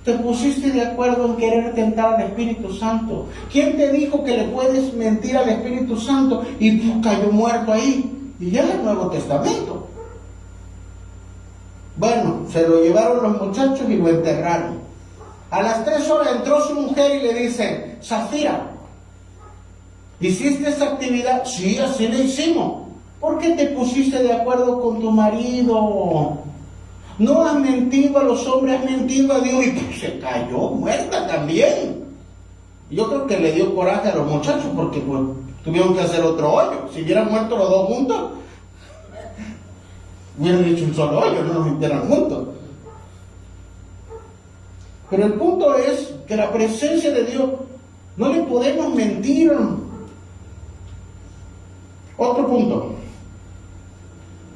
te pusiste de acuerdo en querer tentar al Espíritu Santo? ¿Quién te dijo que le puedes mentir al Espíritu Santo? Y cayó muerto ahí. Y ya es el Nuevo Testamento. Bueno, se lo llevaron los muchachos y lo enterraron. A las 3 horas entró su mujer y le dice, Zafira, ¿hiciste esa actividad? Sí, así le hicimos. ¿Por qué te pusiste de acuerdo con tu marido? No has mentido a los hombres, has mentido a Dios. Y pues se cayó muerta también. Yo creo que le dio coraje a los muchachos, porque pues tuvieron que hacer otro hoyo. Si hubieran muerto los dos juntos, hubieran hecho un solo hoyo, no nos mintieran juntos. Pero el punto es que la presencia de Dios no le podemos mentir. Otro punto.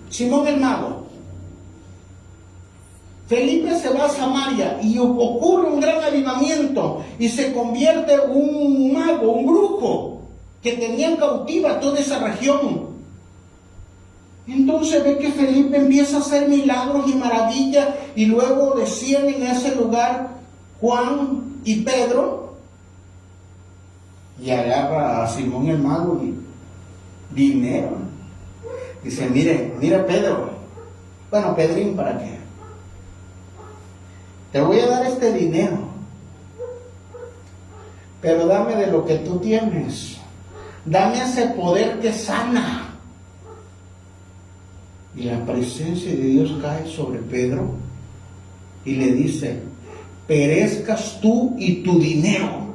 Simón el mago. Felipe se va a Samaria y ocurre un gran avivamiento y se convierte un mago, un brujo que tenía cautiva toda esa región. Entonces ve que Felipe empieza a hacer milagros y maravillas y luego descienden a ese lugar Juan y Pedro y agarra a Simón el mago y dinero. Dice, mira Pedro, bueno, Pedrín, ¿para qué? Te voy a dar este dinero, pero dame de lo que tú tienes. Dame ese poder que sana. Y la presencia de Dios cae sobre Pedro y le dice, perezcas tú y tu dinero.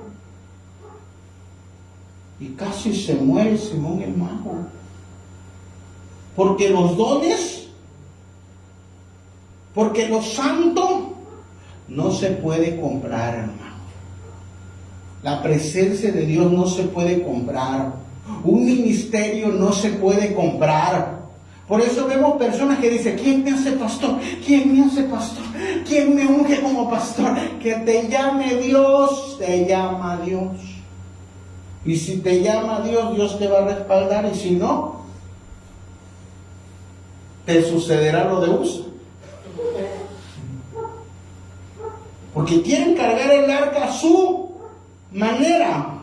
Y casi se muere Simón el mago. Porque los dones Porque lo santo no se puede comprar, hermano. La presencia de Dios no se puede comprar. Un ministerio no se puede comprar. Por eso vemos personas que dicen, ¿quién me hace pastor? ¿Quién me hace pastor? ¿Quién me unge como pastor? Que te llame Dios, te llama Dios. Y si te llama Dios, Dios te va a respaldar. Y si no, te sucederá lo de Usa. Porque quieren cargar el arca a su manera.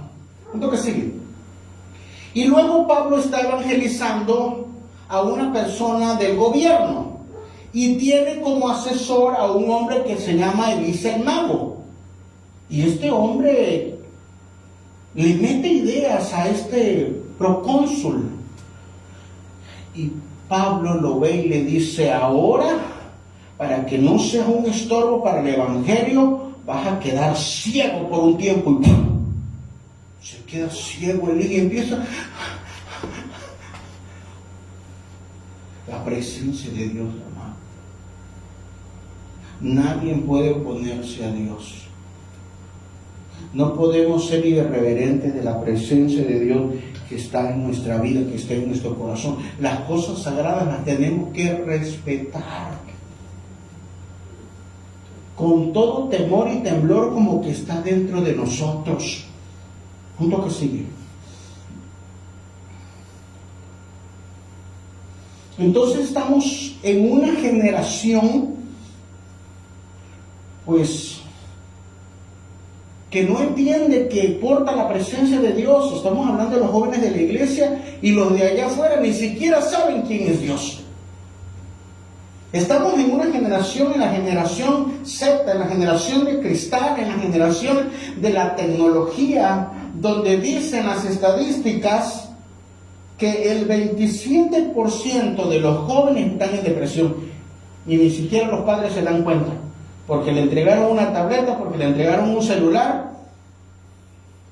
Punto que sigue. Y luego Pablo está evangelizando a una persona del gobierno y tiene como asesor a un hombre que se llama Elisa el mago. Y este hombre le mete ideas a este procónsul. Y Pablo lo ve y le dice, ahora, para que no seas un estorbo para el evangelio, vas a quedar ciego por un tiempo. Y ¡pum! Se queda ciego y empieza. La presencia de Dios, hermano. Nadie puede oponerse a Dios. No podemos ser irreverentes de la presencia de Dios que está en nuestra vida, que está en nuestro corazón. Las cosas sagradas las tenemos que respetar. Con todo temor y temblor como que está dentro de nosotros. Punto que sigue. Entonces estamos en una generación, pues, que no entiende que importa la presencia de Dios. Estamos hablando de los jóvenes de la iglesia y los de allá afuera ni siquiera saben quién es Dios. Estamos en una generación, en la generación Z, en la generación de cristal, en la generación de la tecnología, donde dicen las estadísticas que el 27% de los jóvenes están en depresión y ni siquiera los padres se dan cuenta, porque le entregaron una tableta, porque le entregaron un celular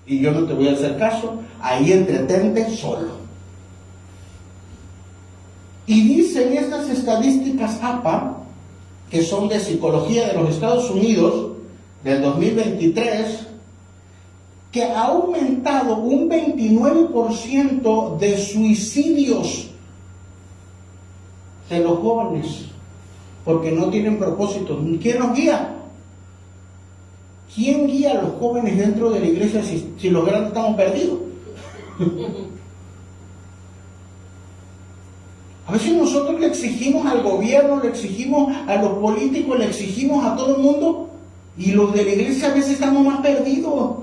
y yo no te voy a hacer caso, ahí entretente solo. Y dicen estas estadísticas APA, que son de psicología de los Estados Unidos, del 2023, que ha aumentado un 29% de suicidios de los jóvenes, porque no tienen propósito. ¿Quién los guía? ¿Quién guía a los jóvenes dentro de la iglesia si los grandes estamos perdidos? A veces nosotros le exigimos al gobierno, le exigimos a los políticos, le exigimos a todo el mundo, y los de la iglesia a veces estamos más perdidos.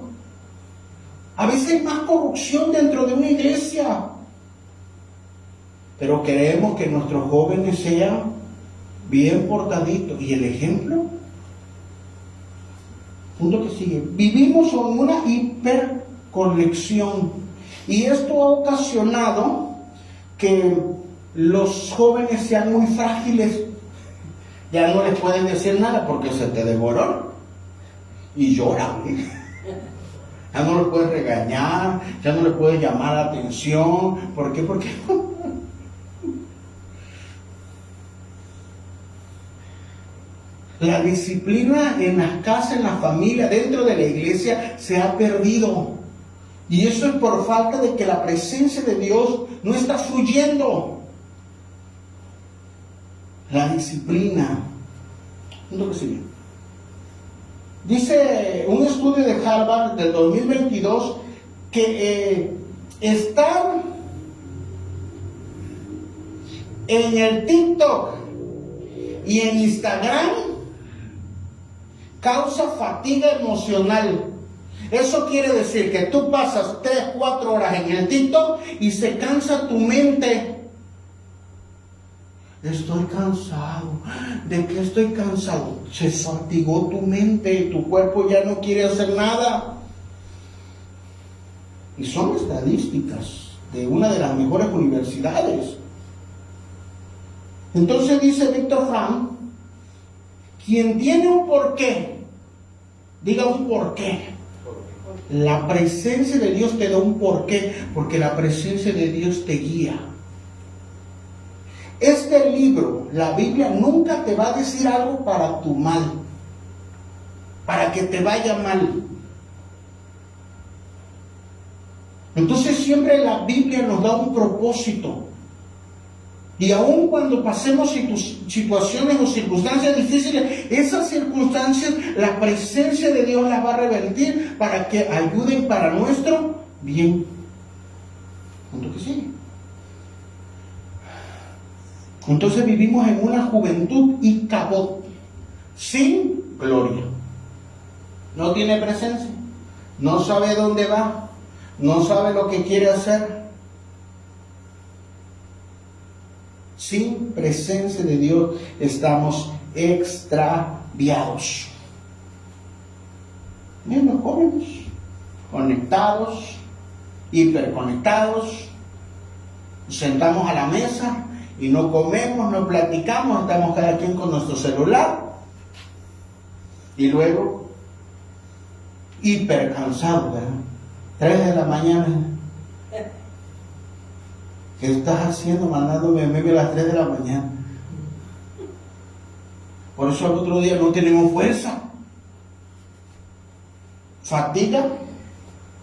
A veces hay más corrupción dentro de una iglesia. Pero queremos que nuestros jóvenes sean bien portaditos. ¿Y el ejemplo? Punto que sigue. Vivimos en una hiperconexión. Y esto ha ocasionado que los jóvenes sean muy frágiles. Ya no les pueden decir nada porque se te devoró. Y lloran. Ya no le puedes regañar, ya no le puedes llamar la atención. ¿Por qué? Porque la disciplina en las casas, en la familia, dentro de la iglesia se ha perdido. Y eso es por falta de que la presencia de Dios no está fluyendo. La disciplina. ¿No que sigue? Dice un estudio de Harvard del 2022 que estar en el TikTok y en Instagram causa fatiga emocional. Eso quiere decir que tú pasas 3-4 horas en el TikTok y se cansa tu mente. Estoy cansado. ¿De qué estoy cansado? Se fatigó tu mente, tu cuerpo ya no quiere hacer nada. Y son estadísticas de una de las mejores universidades. Entonces dice Víctor Frank, quien tiene un porqué, diga un porqué. La presencia de Dios te da un porqué, porque la presencia de Dios te guía. Este libro, la Biblia, nunca te va a decir algo para tu mal, para que te vaya mal. Entonces siempre la Biblia nos da un propósito. Y aun cuando pasemos situaciones o circunstancias difíciles, esas circunstancias, la presencia de Dios las va a revertir para que ayuden para nuestro bien. Punto que sigue. Entonces vivimos en una juventud y cabot, sin gloria. No tiene presencia, no sabe dónde va, no sabe lo que quiere hacer. Sin presencia de Dios estamos extraviados. Miren los jóvenes, conectados, hiperconectados, nos sentamos a la mesa y no comemos, no platicamos, estamos cada quien con nuestro celular y luego hipercansados, ¿verdad? 3 de la mañana. ¿Qué estás haciendo mandándome meme a las 3 de la mañana? Por eso al otro día no tenemos fuerza. Fatiga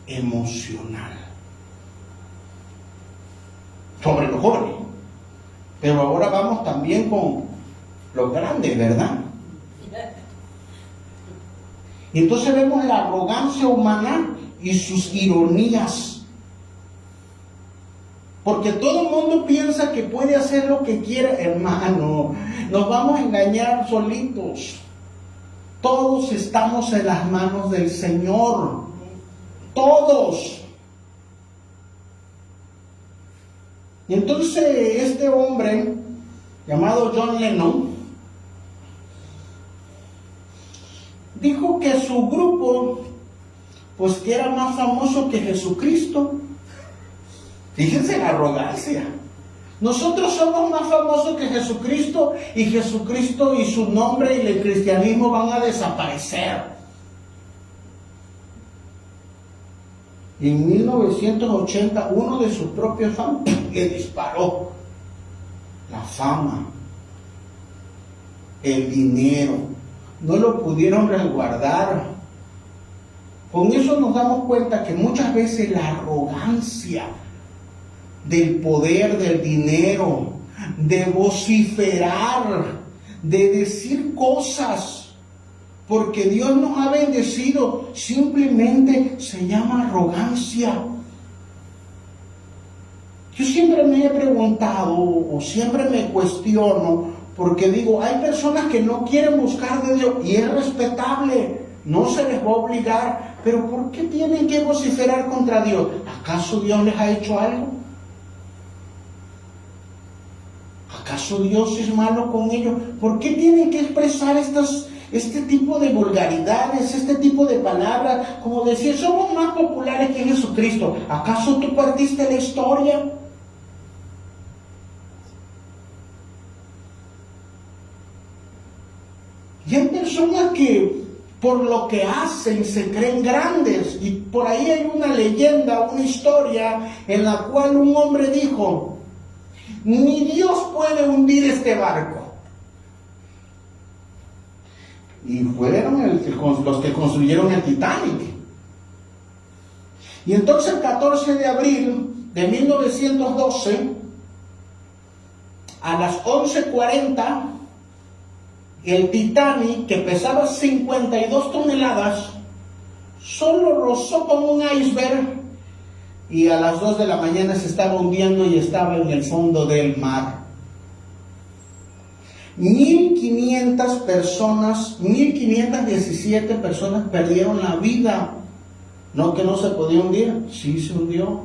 emocional. Sobre los jóvenes. Pero ahora vamos también con los grandes, ¿verdad? Y entonces vemos la arrogancia humana y sus ironías. Porque todo el mundo piensa que puede hacer lo que quiera, hermano. Nos vamos a engañar solitos. Todos estamos en las manos del Señor. Todos. Y entonces este hombre, llamado John Lennon, dijo que su grupo, pues que era más famoso que Jesucristo. Fíjense la arrogancia. Nosotros somos más famosos que Jesucristo y Jesucristo y su nombre y el cristianismo van a desaparecer. Y en 1980 uno de sus propios fans le disparó la fama, el dinero. No lo pudieron resguardar. Con eso nos damos cuenta que muchas veces la arrogancia del poder, del dinero, de vociferar, de decir cosas, porque Dios nos ha bendecido, simplemente se llama arrogancia. Yo siempre me he preguntado, o siempre me cuestiono, porque digo, hay personas que no quieren buscar de Dios, y es respetable, no se les va a obligar, pero ¿por qué tienen que vociferar contra Dios? ¿Acaso Dios les ha hecho algo? ¿Acaso Dios es malo con ellos? ¿Por qué tienen que expresar este tipo de vulgaridades, este tipo de palabras? Como decir, somos más populares que Jesucristo. ¿Acaso tú partiste la historia? Y hay personas que por lo que hacen se creen grandes. Y por ahí hay una leyenda, una historia en la cual un hombre dijo: ni Dios puede hundir este barco. Y fueron los que construyeron el Titanic. Y entonces el 14 de abril de 1912, a las 11:40, el Titanic, que pesaba 52 toneladas, solo rozó con un iceberg. Y a las 2 de la mañana se estaba hundiendo y estaba en el fondo del mar. 1,500 personas, 1,517 personas perdieron la vida. No que no se podía hundir, sí se hundió.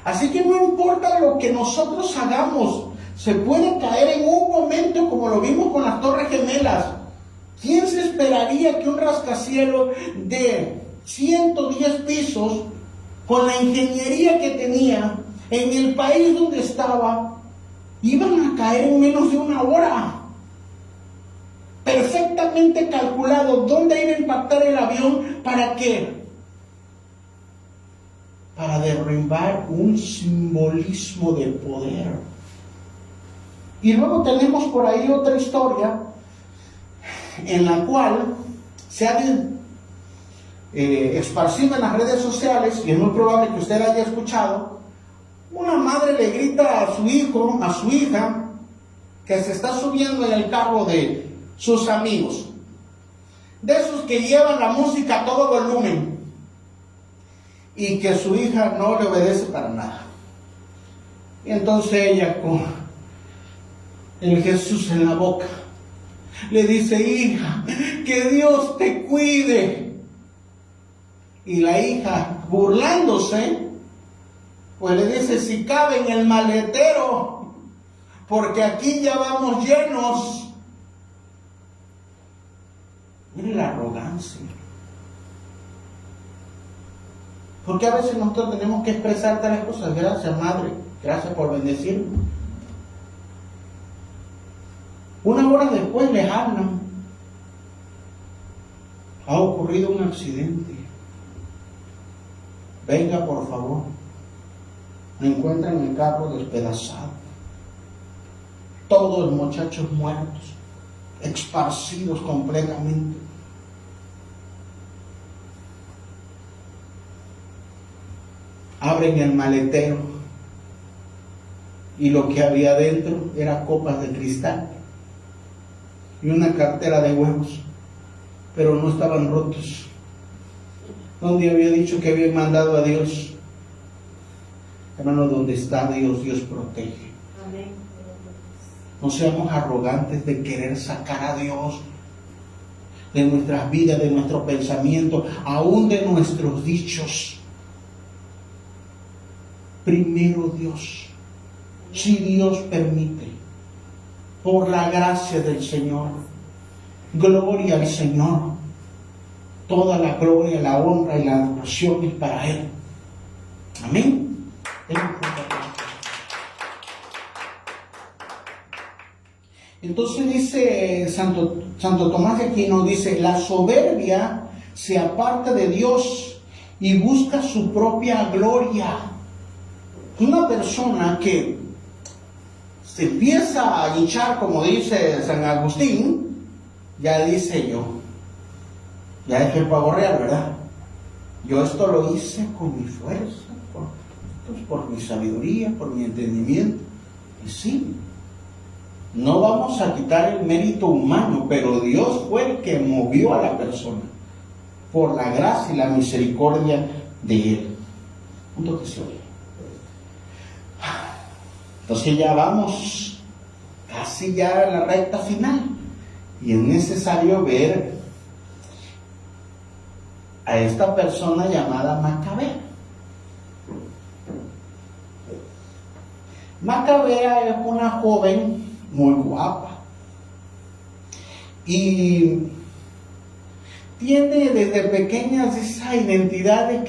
Así que no importa lo que nosotros hagamos, se puede caer en un momento, como lo vimos con las Torres Gemelas. ¿Quién se esperaría que un rascacielos de 110 pisos, con la ingeniería que tenía, en el país donde estaba, iban a caer en menos de una hora? Perfectamente calculado dónde iba a impactar el avión. ¿Para qué? Para derribar un simbolismo de poder. Y luego tenemos por ahí otra historia en la cual se ha esparcido en las redes sociales, y es muy probable que usted haya escuchado. Una madre le grita a su hijo, a su hija, que se está subiendo en el carro de sus amigos, de esos que llevan la música a todo volumen, y que su hija no le obedece para nada. Y entonces ella, con el Jesús en la boca, le dice: hija, que Dios te cuide. Y la hija, burlándose, pues le dice: si cabe en el maletero, porque aquí ya vamos llenos. Miren la arrogancia. Porque a veces nosotros tenemos que expresar tales cosas. Gracias, madre, gracias por bendecirme. Una hora después les hablan: ha ocurrido un accidente, venga por favor. Me encuentran en el carro despedazado, todos los muchachos muertos, esparcidos completamente. Abren el maletero y lo que había dentro era copas de cristal y una cartera de huevos, pero no estaban rotos. Donde había dicho que había mandado a Dios. Hermano, donde está Dios, Dios protege. Amén. No seamos arrogantes de querer sacar a Dios de nuestras vidas, de nuestro pensamiento, aún de nuestros dichos. Primero Dios, si Dios permite, por la gracia del Señor. Gloria al Señor. Toda la gloria, la honra y la adoración es para Él. Amén. Entonces dice Santo Tomás de Aquino, dice: la soberbia se aparta de Dios y busca su propia gloria. Una persona que se empieza a hinchar, como dice San Agustín, ya dice: yo ya dejé el pavo real, ¿verdad? Yo esto lo hice con mi fuerza, por mi sabiduría, por mi entendimiento. Y sí, no vamos a quitar el mérito humano, pero Dios fue el que movió a la persona por la gracia y la misericordia de Él. Punto que se oye. Entonces ya vamos casi ya a la recta final, y es necesario ver a esta persona llamada Macabea. Macabea es una joven muy guapa y tiene desde pequeña esa identidad de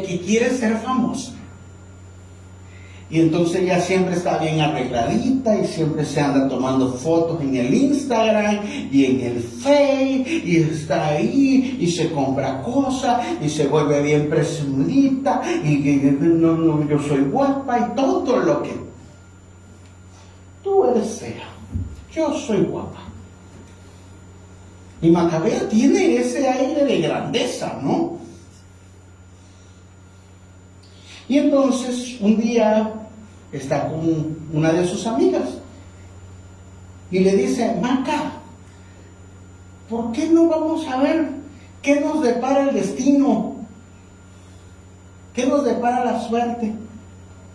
que quiere ser famosa. Y entonces ella siempre está bien arregladita y siempre se anda tomando fotos en el Instagram y en el Face, y está ahí y se compra cosas y se vuelve bien presumidita y no, yo soy guapa y todo lo que tú eres fea, yo soy guapa. Y Macabea tiene ese aire de grandeza, ¿no? Y entonces un día está con una de sus amigas y le dice: Maca, ¿por qué no vamos a ver qué nos depara el destino? ¿Qué nos depara la suerte?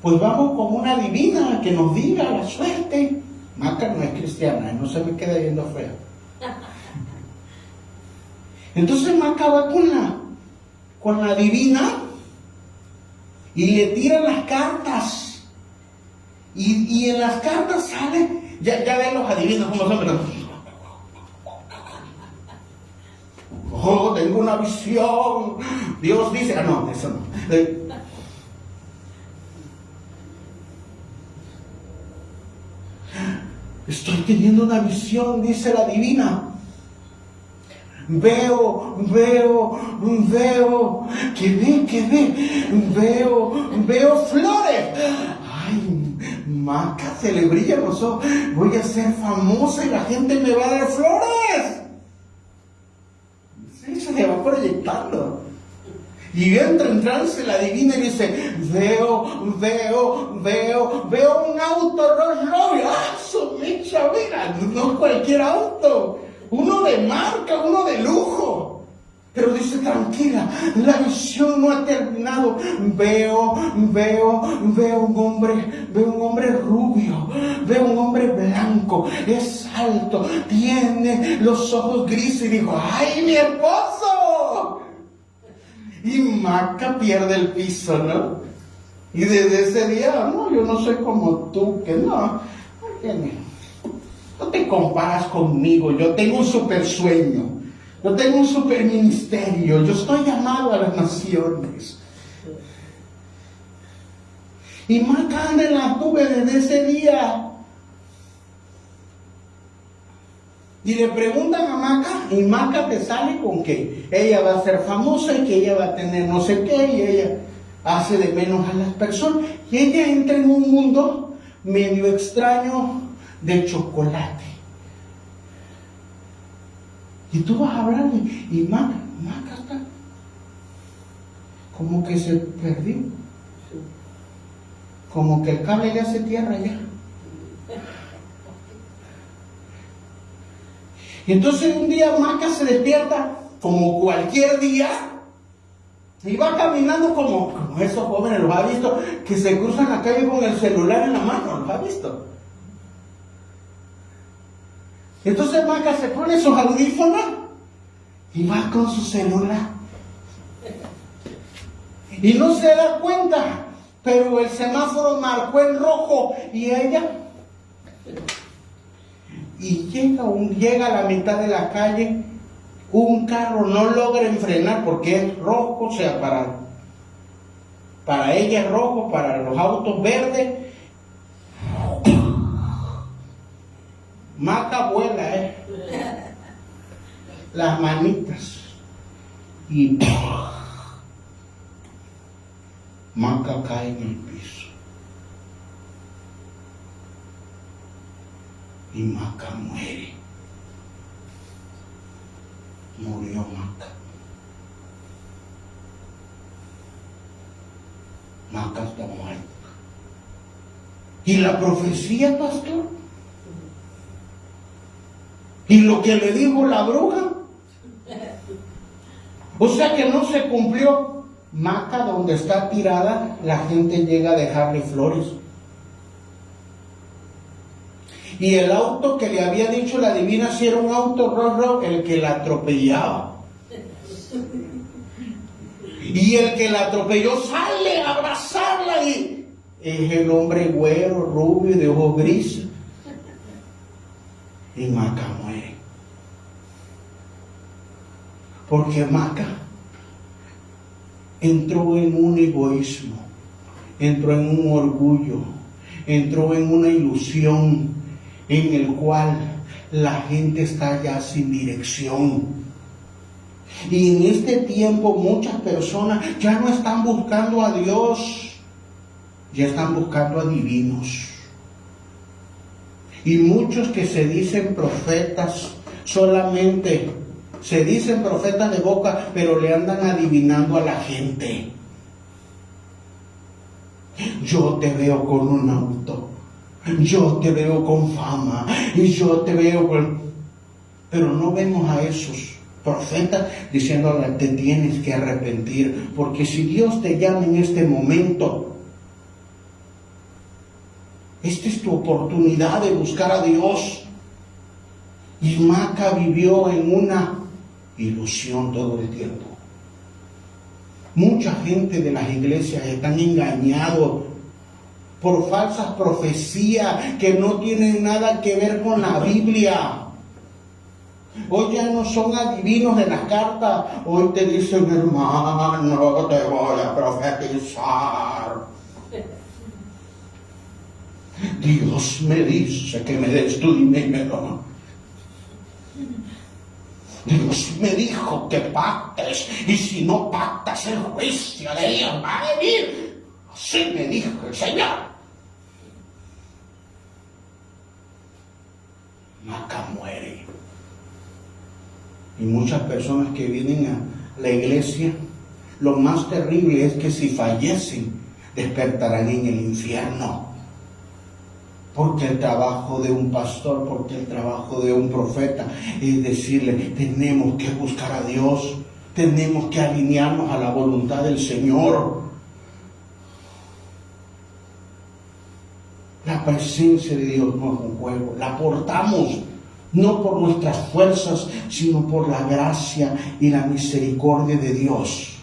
Pues vamos con una divina que nos diga la suerte. Maca no es cristiana, no se me queda viendo fea. Entonces Maca va con la divina y le tiran las cartas. Y en las cartas sale, ya ven los adivinos como son, pero oh, tengo una visión. Dios dice, no, eso no. Estoy teniendo una visión, dice la divina. Veo, ¿qué ve? Veo flores. Ay, Maca, se le brillan los ojos. Voy a ser famosa y la gente me va a dar flores. Sí, se le va proyectando. Y entra en trance la divina y dice, veo un auto Rolls Royce. ¡Ah, su mecha! Mira, no cualquier auto. Uno de marca, uno de lujo. Pero dice, tranquila, la visión no ha terminado. Veo un hombre rubio, veo un hombre blanco, es alto, tiene los ojos grises. Y dijo, ¡ay, mi esposo! Y Maca pierde el piso, ¿no? Y desde ese día, no, yo no soy como tú, que no te comparas conmigo, yo tengo un super sueño, yo tengo un super ministerio, yo estoy llamado a las naciones. Y Maca anda en la nube desde ese día. Y le preguntan a Maca, y Maca te sale con que ella va a ser famosa y que ella va a tener no sé qué, y ella hace de menos a las personas. Y ella entra en un mundo medio extraño de chocolate. Y tú vas a hablar y Maca está como que se perdió. Como que el cable ya se tierra ya. Y entonces un día Maca se despierta como cualquier día y va caminando como esos jóvenes, los ha visto, que se cruzan la calle con el celular en la mano, los ha visto. Entonces Maca se pone sus audífonos y va con su celular. Y no se da cuenta, pero el semáforo marcó en rojo y ella... Y llega a la mitad de la calle, un carro no logra frenar porque es rojo, o sea, para ella es rojo, para los autos verdes. Maca vuela, las manitas. Y Maca cae en el piso. Y Maca muere. Murió Maca. Maca está muerta. ¿Y la profecía, pastor? ¿Y lo que le dijo la bruja? O sea que no se cumplió. Maca, donde está tirada, la gente llega a dejarle flores. Y el auto que le había dicho la divina, si era un auto rojo, el que la atropellaba. Y el que la atropelló sale a abrazarla y es el hombre güero, rubio, de ojos grises. Y Maca muere. Porque Maca entró en un egoísmo, entró en un orgullo, entró en una ilusión en el cual la gente está ya sin dirección. Y en este tiempo muchas personas ya no están buscando a Dios, ya están buscando a divinos. Y muchos que se dicen profetas, solamente se dicen profetas de boca, pero le andan adivinando a la gente. Yo te veo con un auto, yo te veo con fama, y yo te veo con... Pero no vemos a esos profetas diciéndole, te tienes que arrepentir, porque si Dios te llama en este momento, esta es tu oportunidad de buscar a Dios. Y Maca vivió en una ilusión todo el tiempo. Mucha gente de las iglesias están engañados por falsas profecías que no tienen nada que ver con la Biblia. Hoy ya no son adivinos de las cartas. Hoy te dicen, hermano, te voy a profetizar. Dios me dice que me des tu dinero. Dios me dijo que pactes, y si no pactas, el juicio de Dios va a venir. Así me dijo el Señor. Maca muere. Y muchas personas que vienen a la iglesia, lo más terrible es que si fallecen, despertarán en el infierno. Porque el trabajo de un pastor, porque el trabajo de un profeta es decirle, tenemos que buscar a Dios, tenemos que alinearnos a la voluntad del Señor. La presencia de Dios no es un juego, la portamos no por nuestras fuerzas, sino por la gracia y la misericordia de Dios.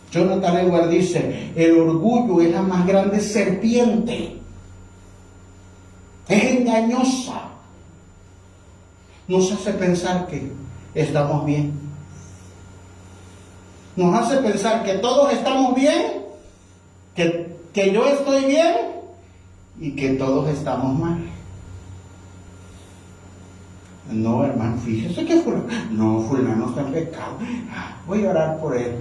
Jonathan Edwards dice, el orgullo es la más grande serpiente. Es engañosa. Nos hace pensar que estamos bien. Nos hace pensar que todos estamos bien, que yo estoy bien y que todos estamos mal. No, hermano, fíjese que fulano está en pecado. Voy a orar por él.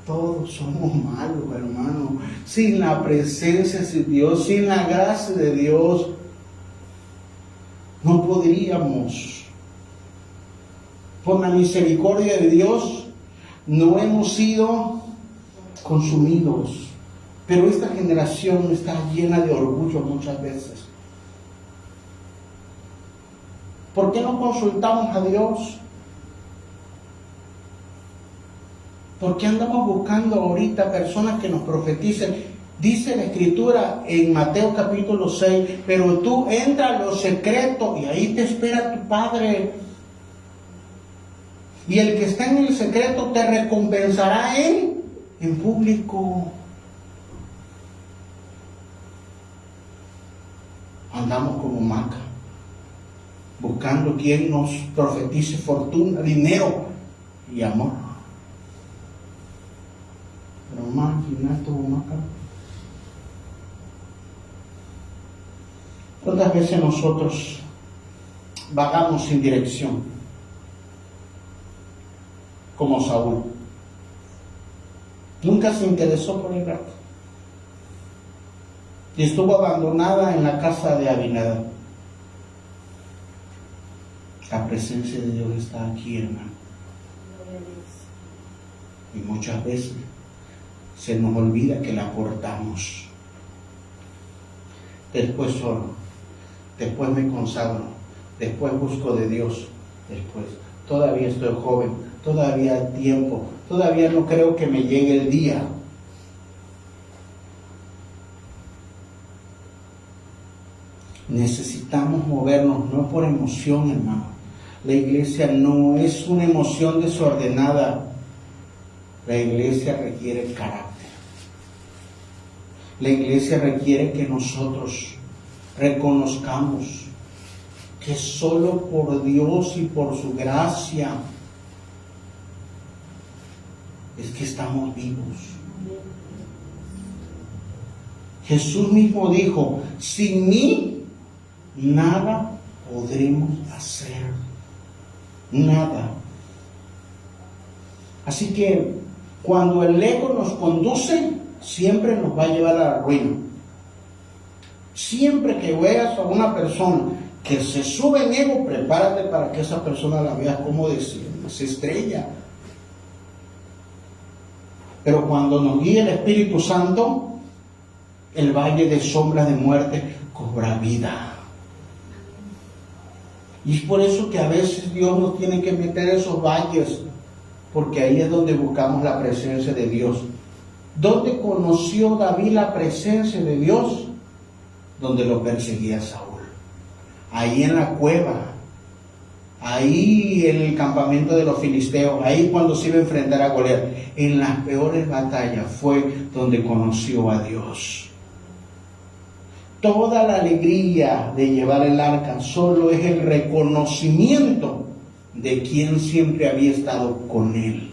Todos somos malos, hermano. Sin la presencia de Dios, sin la gracia de Dios, no podríamos. Por la misericordia de Dios, no hemos sido consumidos. Pero esta generación está llena de orgullo muchas veces. ¿Por qué no consultamos a Dios? ¿Por qué andamos buscando ahorita personas que nos profeticen? Dice la Escritura en Mateo capítulo 6, pero tú entra a lo secreto y ahí te espera tu Padre. Y el que está en el secreto te recompensará en público. Andamos como Maca, buscando quien nos profetice fortuna, dinero y amor. Pero imagínate, Maca. ¿Cuántas veces nosotros vagamos sin dirección? Como Saúl. Nunca se interesó por el gato. Y estuvo abandonada en la casa de Abinadab. La presencia de Dios está aquí, hermano. Y muchas veces se nos olvida que la portamos. Después oro, después me consagro, después busco de Dios, después. Todavía estoy joven, todavía hay tiempo, todavía no creo que me llegue el día. Necesitamos movernos, no por emoción, hermano. La iglesia no es una emoción desordenada. La iglesia requiere carácter. La iglesia requiere que nosotros reconozcamos que solo por Dios y por su gracia es que estamos vivos. Jesús mismo dijo, sin mí nada podremos hacer. Nada. Así que cuando el ego nos conduce, siempre nos va a llevar a la ruina. Siempre que veas a una persona que se sube en ego, prepárate para que esa persona la veas como se estrella. Pero cuando nos guía el Espíritu Santo, el valle de sombras de muerte cobra vida. Y es por eso que a veces Dios nos tiene que meter esos valles, porque ahí es donde buscamos la presencia de Dios. ¿Dónde conoció David la presencia de Dios? Donde lo perseguía Saúl. Ahí en la cueva, ahí en el campamento de los filisteos, ahí cuando se iba a enfrentar a Goliat. En las peores batallas fue donde conoció a Dios. Toda la alegría de llevar el arca solo es el reconocimiento de quien siempre había estado con él.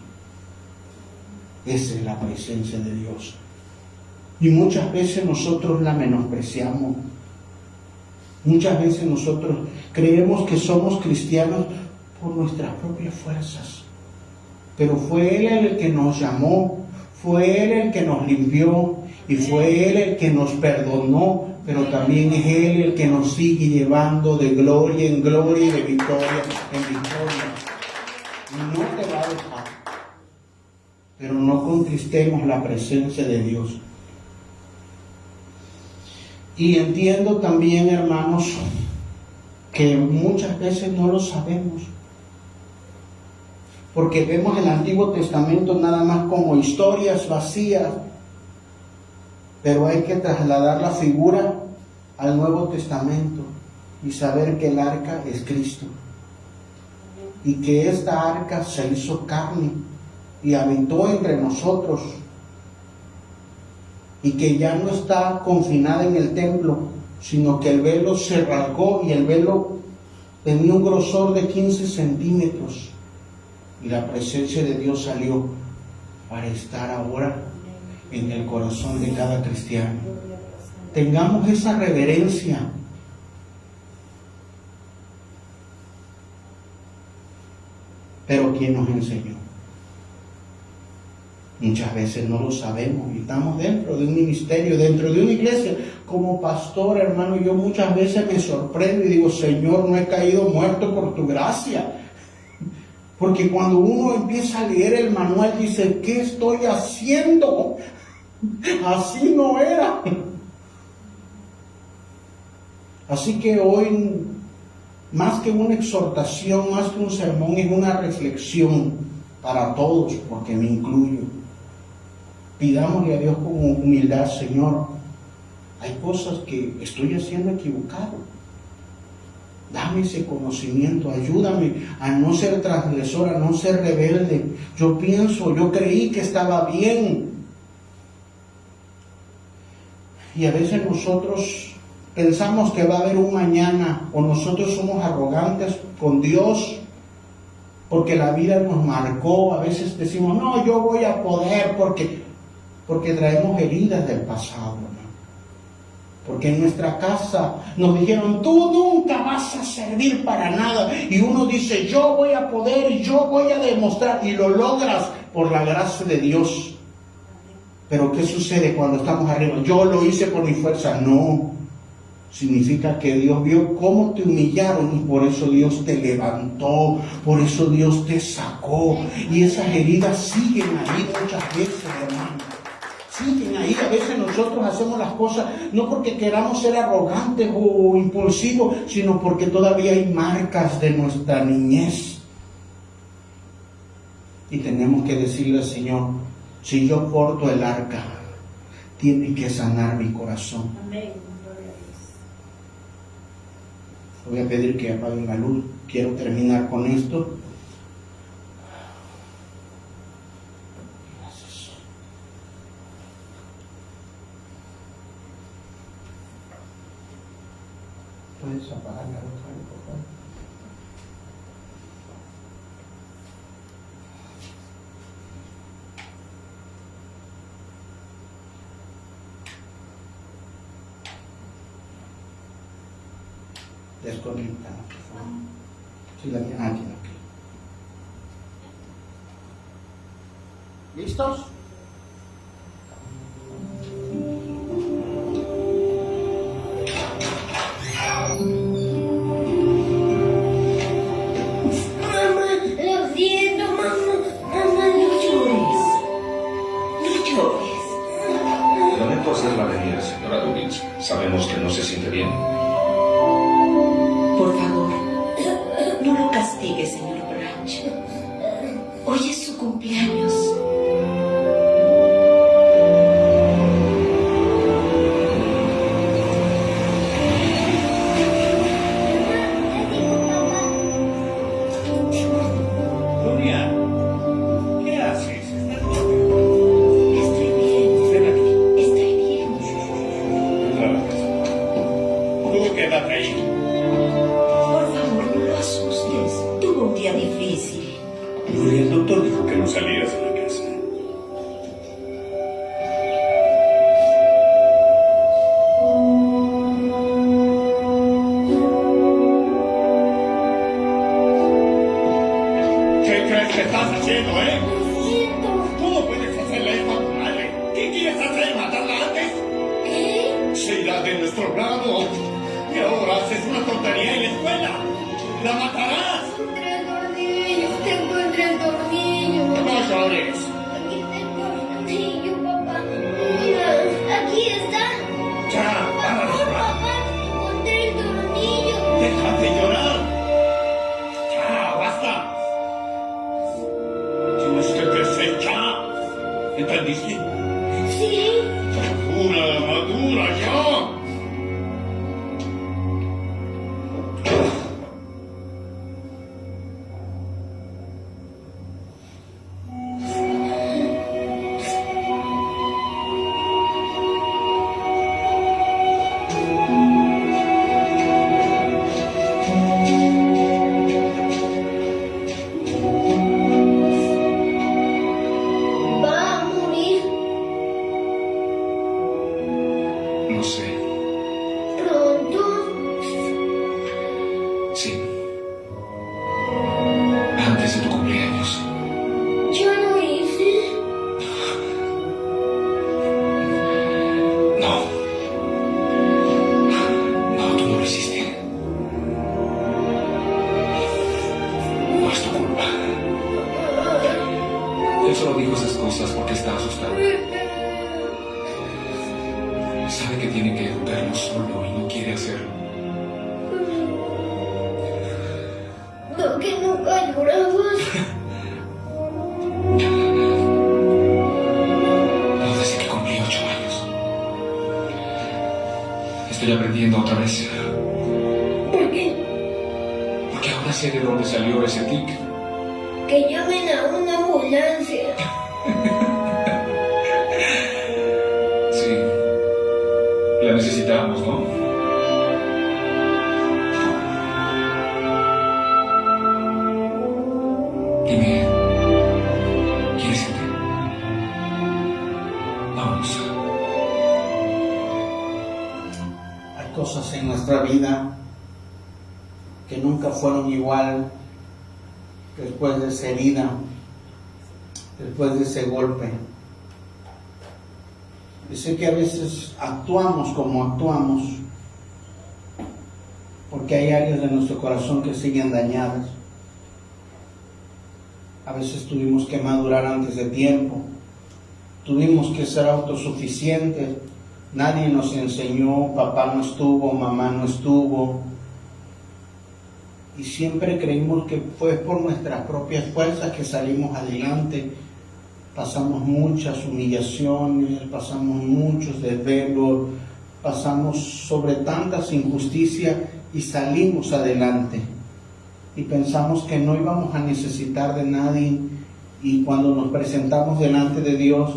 Esa es la presencia de Dios. Y muchas veces nosotros la menospreciamos. Muchas veces nosotros creemos que somos cristianos por nuestras propias fuerzas. Pero fue Él el que nos llamó, fue Él el que nos limpió y fue Él el que nos perdonó pero también es Él el que nos sigue llevando de gloria en gloria y de victoria en victoria. No te va a dejar, pero no contristemos la presencia de Dios. Y entiendo también, hermanos, que muchas veces no lo sabemos, porque vemos el Antiguo Testamento nada más como historias vacías, pero hay que trasladar la figura al Nuevo Testamento y saber que el arca es Cristo, y que esta arca se hizo carne y habitó entre nosotros, y que ya no está confinada en el templo, sino que el velo se rasgó, y el velo tenía un grosor de 15 centímetros, y la presencia de Dios salió para estar ahora en el corazón de cada cristiano. Tengamos esa reverencia. Pero ¿quién nos enseñó? Muchas veces no lo sabemos y estamos dentro de un ministerio, dentro de una iglesia. Como pastor, hermano, yo muchas veces me sorprendo y digo, Señor, no he caído muerto por tu gracia. Porque cuando uno empieza a leer el manual dice, ¿qué estoy haciendo? Así no era. Así que hoy, más que una exhortación, más que un sermón, es una reflexión para todos, porque me incluyo. Pidámosle a Dios con humildad, Señor, hay cosas que estoy haciendo equivocado. Dame ese conocimiento, ayúdame a no ser transgresor, a no ser rebelde. Yo creí que estaba bien. Y a veces nosotros pensamos que va a haber un mañana, o nosotros somos arrogantes con Dios, porque la vida nos marcó. A veces decimos, no, yo voy a poder, porque traemos heridas del pasado, ¿no? Porque en nuestra casa nos dijeron, tú nunca vas a servir para nada. Y uno dice, yo voy a poder y yo voy a demostrar. Y lo logras por la gracia de Dios. Pero ¿qué sucede cuando estamos arriba? Yo lo hice por mi fuerza. No. Significa que Dios vio cómo te humillaron y por eso Dios te levantó. Por eso Dios te sacó. Y esas heridas siguen ahí muchas veces, hermano. Siguen ahí. A veces nosotros hacemos las cosas no porque queramos ser arrogantes o impulsivos, sino porque todavía hay marcas de nuestra niñez. Y tenemos que decirle al Señor, si yo porto el arca, tiene que sanar mi corazón.
Amén.
Voy a pedir que apaguen la luz. Quiero terminar con esto. Gracias. ¿Puedes apagar la luz, por favor? Desconectada, por favor. Sí, la mía. Aquí, aquí. ¿Listos?
Lo siento, mamá. Mamá, no llores. No llores.
Lamento hacerla venir, señora Dubbins. Sabemos que no se siente bien.
Por favor, no lo castigue, señor Branch. Hoy es su cumpleaños.
Gloria, ¿qué haces?
Estoy bien.
Ven aquí.
Estoy bien.
Tú quédate ahí.
Por favor, no lo asustes. Tuvo un día difícil.
Gloria, el doctor dijo que no salías.
sobrado. Y ahora haces una tontería en la escuela. ¡La matarás!
Te encontré el tornillo.
¡No llores!
Aquí está el tornillo, papá. Mira, aquí está.
¡Ya! ¡Para de llorar!
Papá, encontré el tornillo.
¡Deja de llorar! ¡Ya! ¡Basta! Tienes que crecer ya. ¿Entendiste?
Sí.
Madura ya.
Va a morir
No sé.
pronto.
Sí. Antes de tu cumpleaños.
Yo lo hice.
No. No, tú no lo hiciste. No es tu culpa. Él solo dijo esas cosas porque está asustado. Sabe que tiene que educarlo solo y no quiere hacerlo.
¿No que nunca llorabas?
No, desde que cumplí 8 años. Estoy aprendiendo otra vez.
¿Por qué?
Porque ahora sé de dónde salió ese tic.
Que llamen a una ambulancia.
Sí. La necesitamos, ¿no? Dime, ¿quieres irte? Vamos.
Hay cosas en nuestra vida que nunca fueron igual después de esa herida, después de ese golpe. Y sé que a veces actuamos como actuamos porque hay áreas de nuestro corazón que siguen dañadas. A veces tuvimos que madurar antes de tiempo, tuvimos que ser autosuficientes, nadie nos enseñó, papá no estuvo, mamá no estuvo, y siempre creímos que fue por nuestras propias fuerzas que salimos adelante. Pasamos muchas humillaciones, pasamos muchos desvelos, pasamos sobre tantas injusticias y salimos adelante. Y pensamos que no íbamos a necesitar de nadie, y cuando nos presentamos delante de Dios,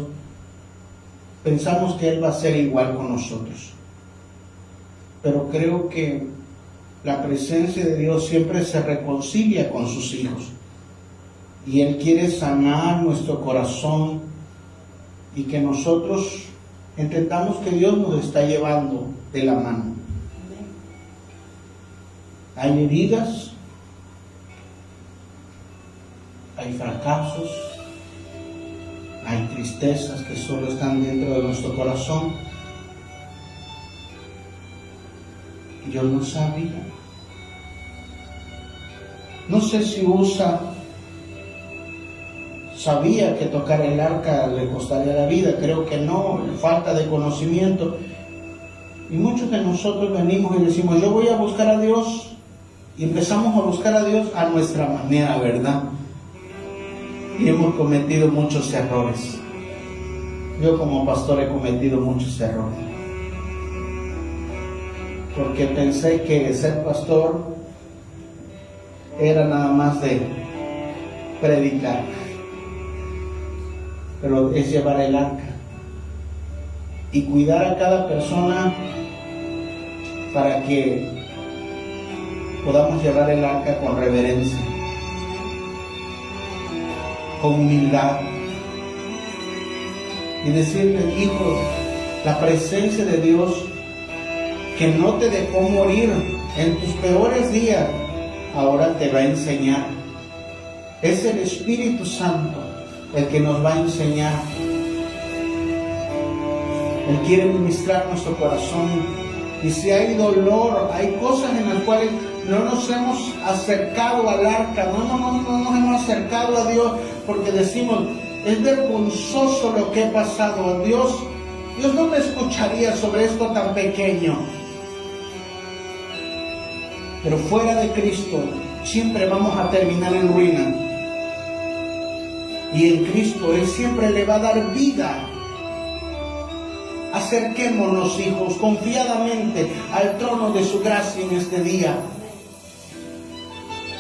pensamos que Él va a ser igual con nosotros. Pero creo que la presencia de Dios siempre se reconcilia con sus hijos. Y Él quiere sanar nuestro corazón y que nosotros entendamos que Dios nos está llevando de la mano. Hay heridas, hay fracasos, hay tristezas que solo están dentro de nuestro corazón. Yo no sabía. No sé si Usa sabía que tocar el arca le costaría la vida. Creo que no, falta de conocimiento. Y muchos de nosotros venimos y decimos, yo voy a buscar a Dios, y empezamos a buscar a Dios a nuestra manera, ¿verdad? Y hemos cometido muchos errores. Yo como pastor he cometido muchos errores, porque pensé que ser pastor era nada más de predicar, pero es llevar el arca y cuidar a cada persona para que podamos llevar el arca con reverencia, con humildad, y decirle, hijo, la presencia de Dios que no te dejó morir en tus peores días, ahora te va a enseñar. Es el Espíritu Santo el que nos va a enseñar. Él quiere ministrar nuestro corazón Y si hay dolor, hay cosas en las cuales no nos hemos acercado al arca, no nos hemos acercado a Dios porque decimos, es vergonzoso lo que he pasado. Dios no me escucharía sobre esto tan pequeño. Pero fuera de Cristo siempre vamos a terminar en ruina. Y en Cristo Él siempre le va a dar vida. Acerquémonos, hijos, confiadamente al trono de su gracia en este día.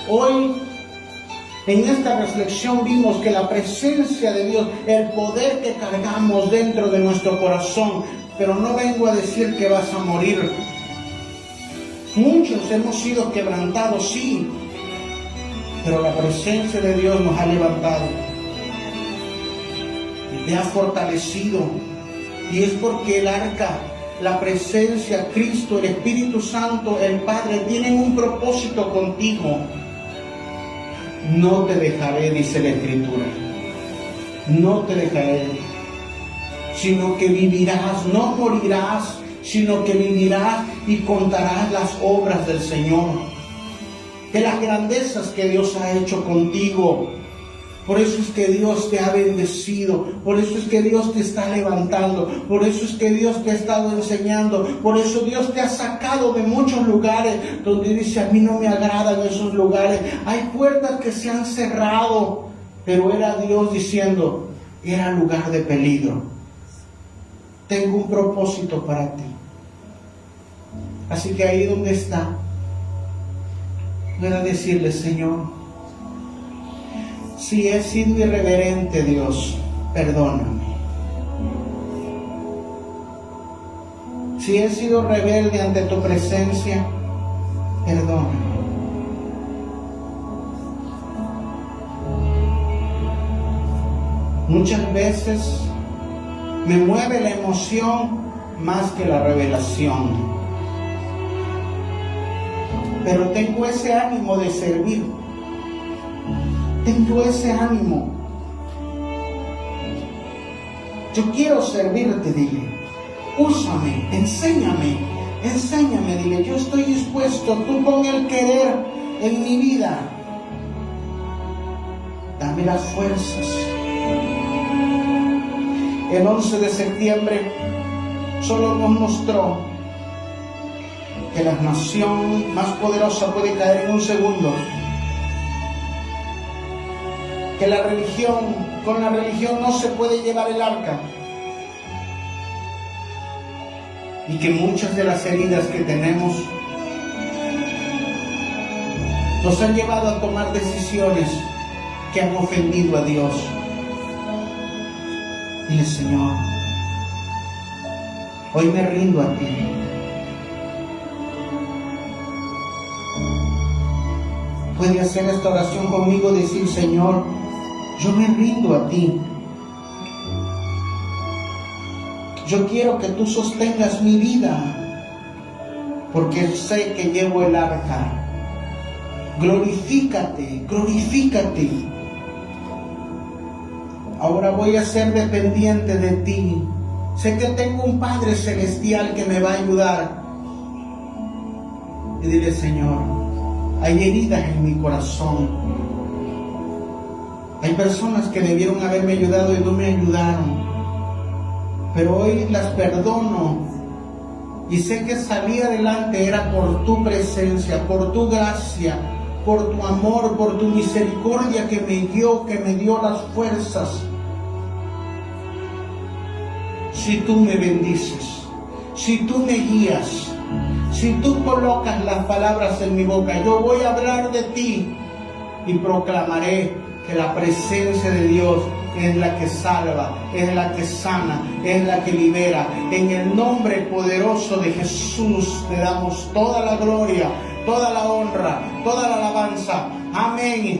Hoy, en esta reflexión vimos que la presencia de Dios, el poder que cargamos dentro de nuestro corazón, pero no vengo a decir que vas a morir. Muchos hemos sido quebrantados, sí, pero la presencia de Dios nos ha levantado y te ha fortalecido. Y es porque el arca, la presencia, Cristo, el Espíritu Santo, el Padre, tienen un propósito contigo. No te dejaré, dice la Escritura. No te dejaré, sino que vivirás, no morirás, sino que vivirás y contarás las obras del Señor, de las grandezas que Dios ha hecho contigo. Por eso es que Dios te ha bendecido, por eso es que Dios te está levantando, por eso es que Dios te ha estado enseñando, por eso Dios te ha sacado de muchos lugares donde dice, a mí no me agradan esos lugares. Hay puertas que se han cerrado, pero era Dios diciendo, era lugar de peligro. Tengo un propósito para ti. Así que ahí donde está, pueda decirle, Señor, si he sido irreverente, Dios, perdóname. Si he sido rebelde ante tu presencia, perdóname. Muchas veces me mueve la emoción más que la revelación. Pero tengo ese ánimo de servir. Tengo ese ánimo. Yo quiero servirte, dile. Úsame, enséñame, dile. Yo estoy dispuesto, tú pon el querer en mi vida. Dame las fuerzas. El 11 de septiembre solo nos mostró que la nación más poderosa puede caer en un segundo. Que con la religión no se puede llevar el arca. Y que muchas de las heridas que tenemos nos han llevado a tomar decisiones que han ofendido a Dios. Dile, Señor, hoy me rindo a ti. Puede hacer esta oración conmigo, decir, Señor, yo me rindo a ti. Yo quiero que tú sostengas mi vida, porque sé que llevo el arca. Glorifícate, glorifícate. Ahora voy a ser dependiente de ti. Sé que tengo un Padre Celestial que me va a ayudar. Y dile, Señor, hay heridas en mi corazón. Hay personas que debieron haberme ayudado y no me ayudaron. Pero hoy las perdono. Y sé que salir adelante era por tu presencia, por tu gracia, por tu amor, por tu misericordia que me dio las fuerzas. Si tú me bendices, si tú me guías, si tú colocas las palabras en mi boca, yo voy a hablar de ti y proclamaré que la presencia de Dios es la que salva, es la que sana, es la que libera. En el nombre poderoso de Jesús te damos toda la gloria, toda la honra, toda la alabanza. Amén.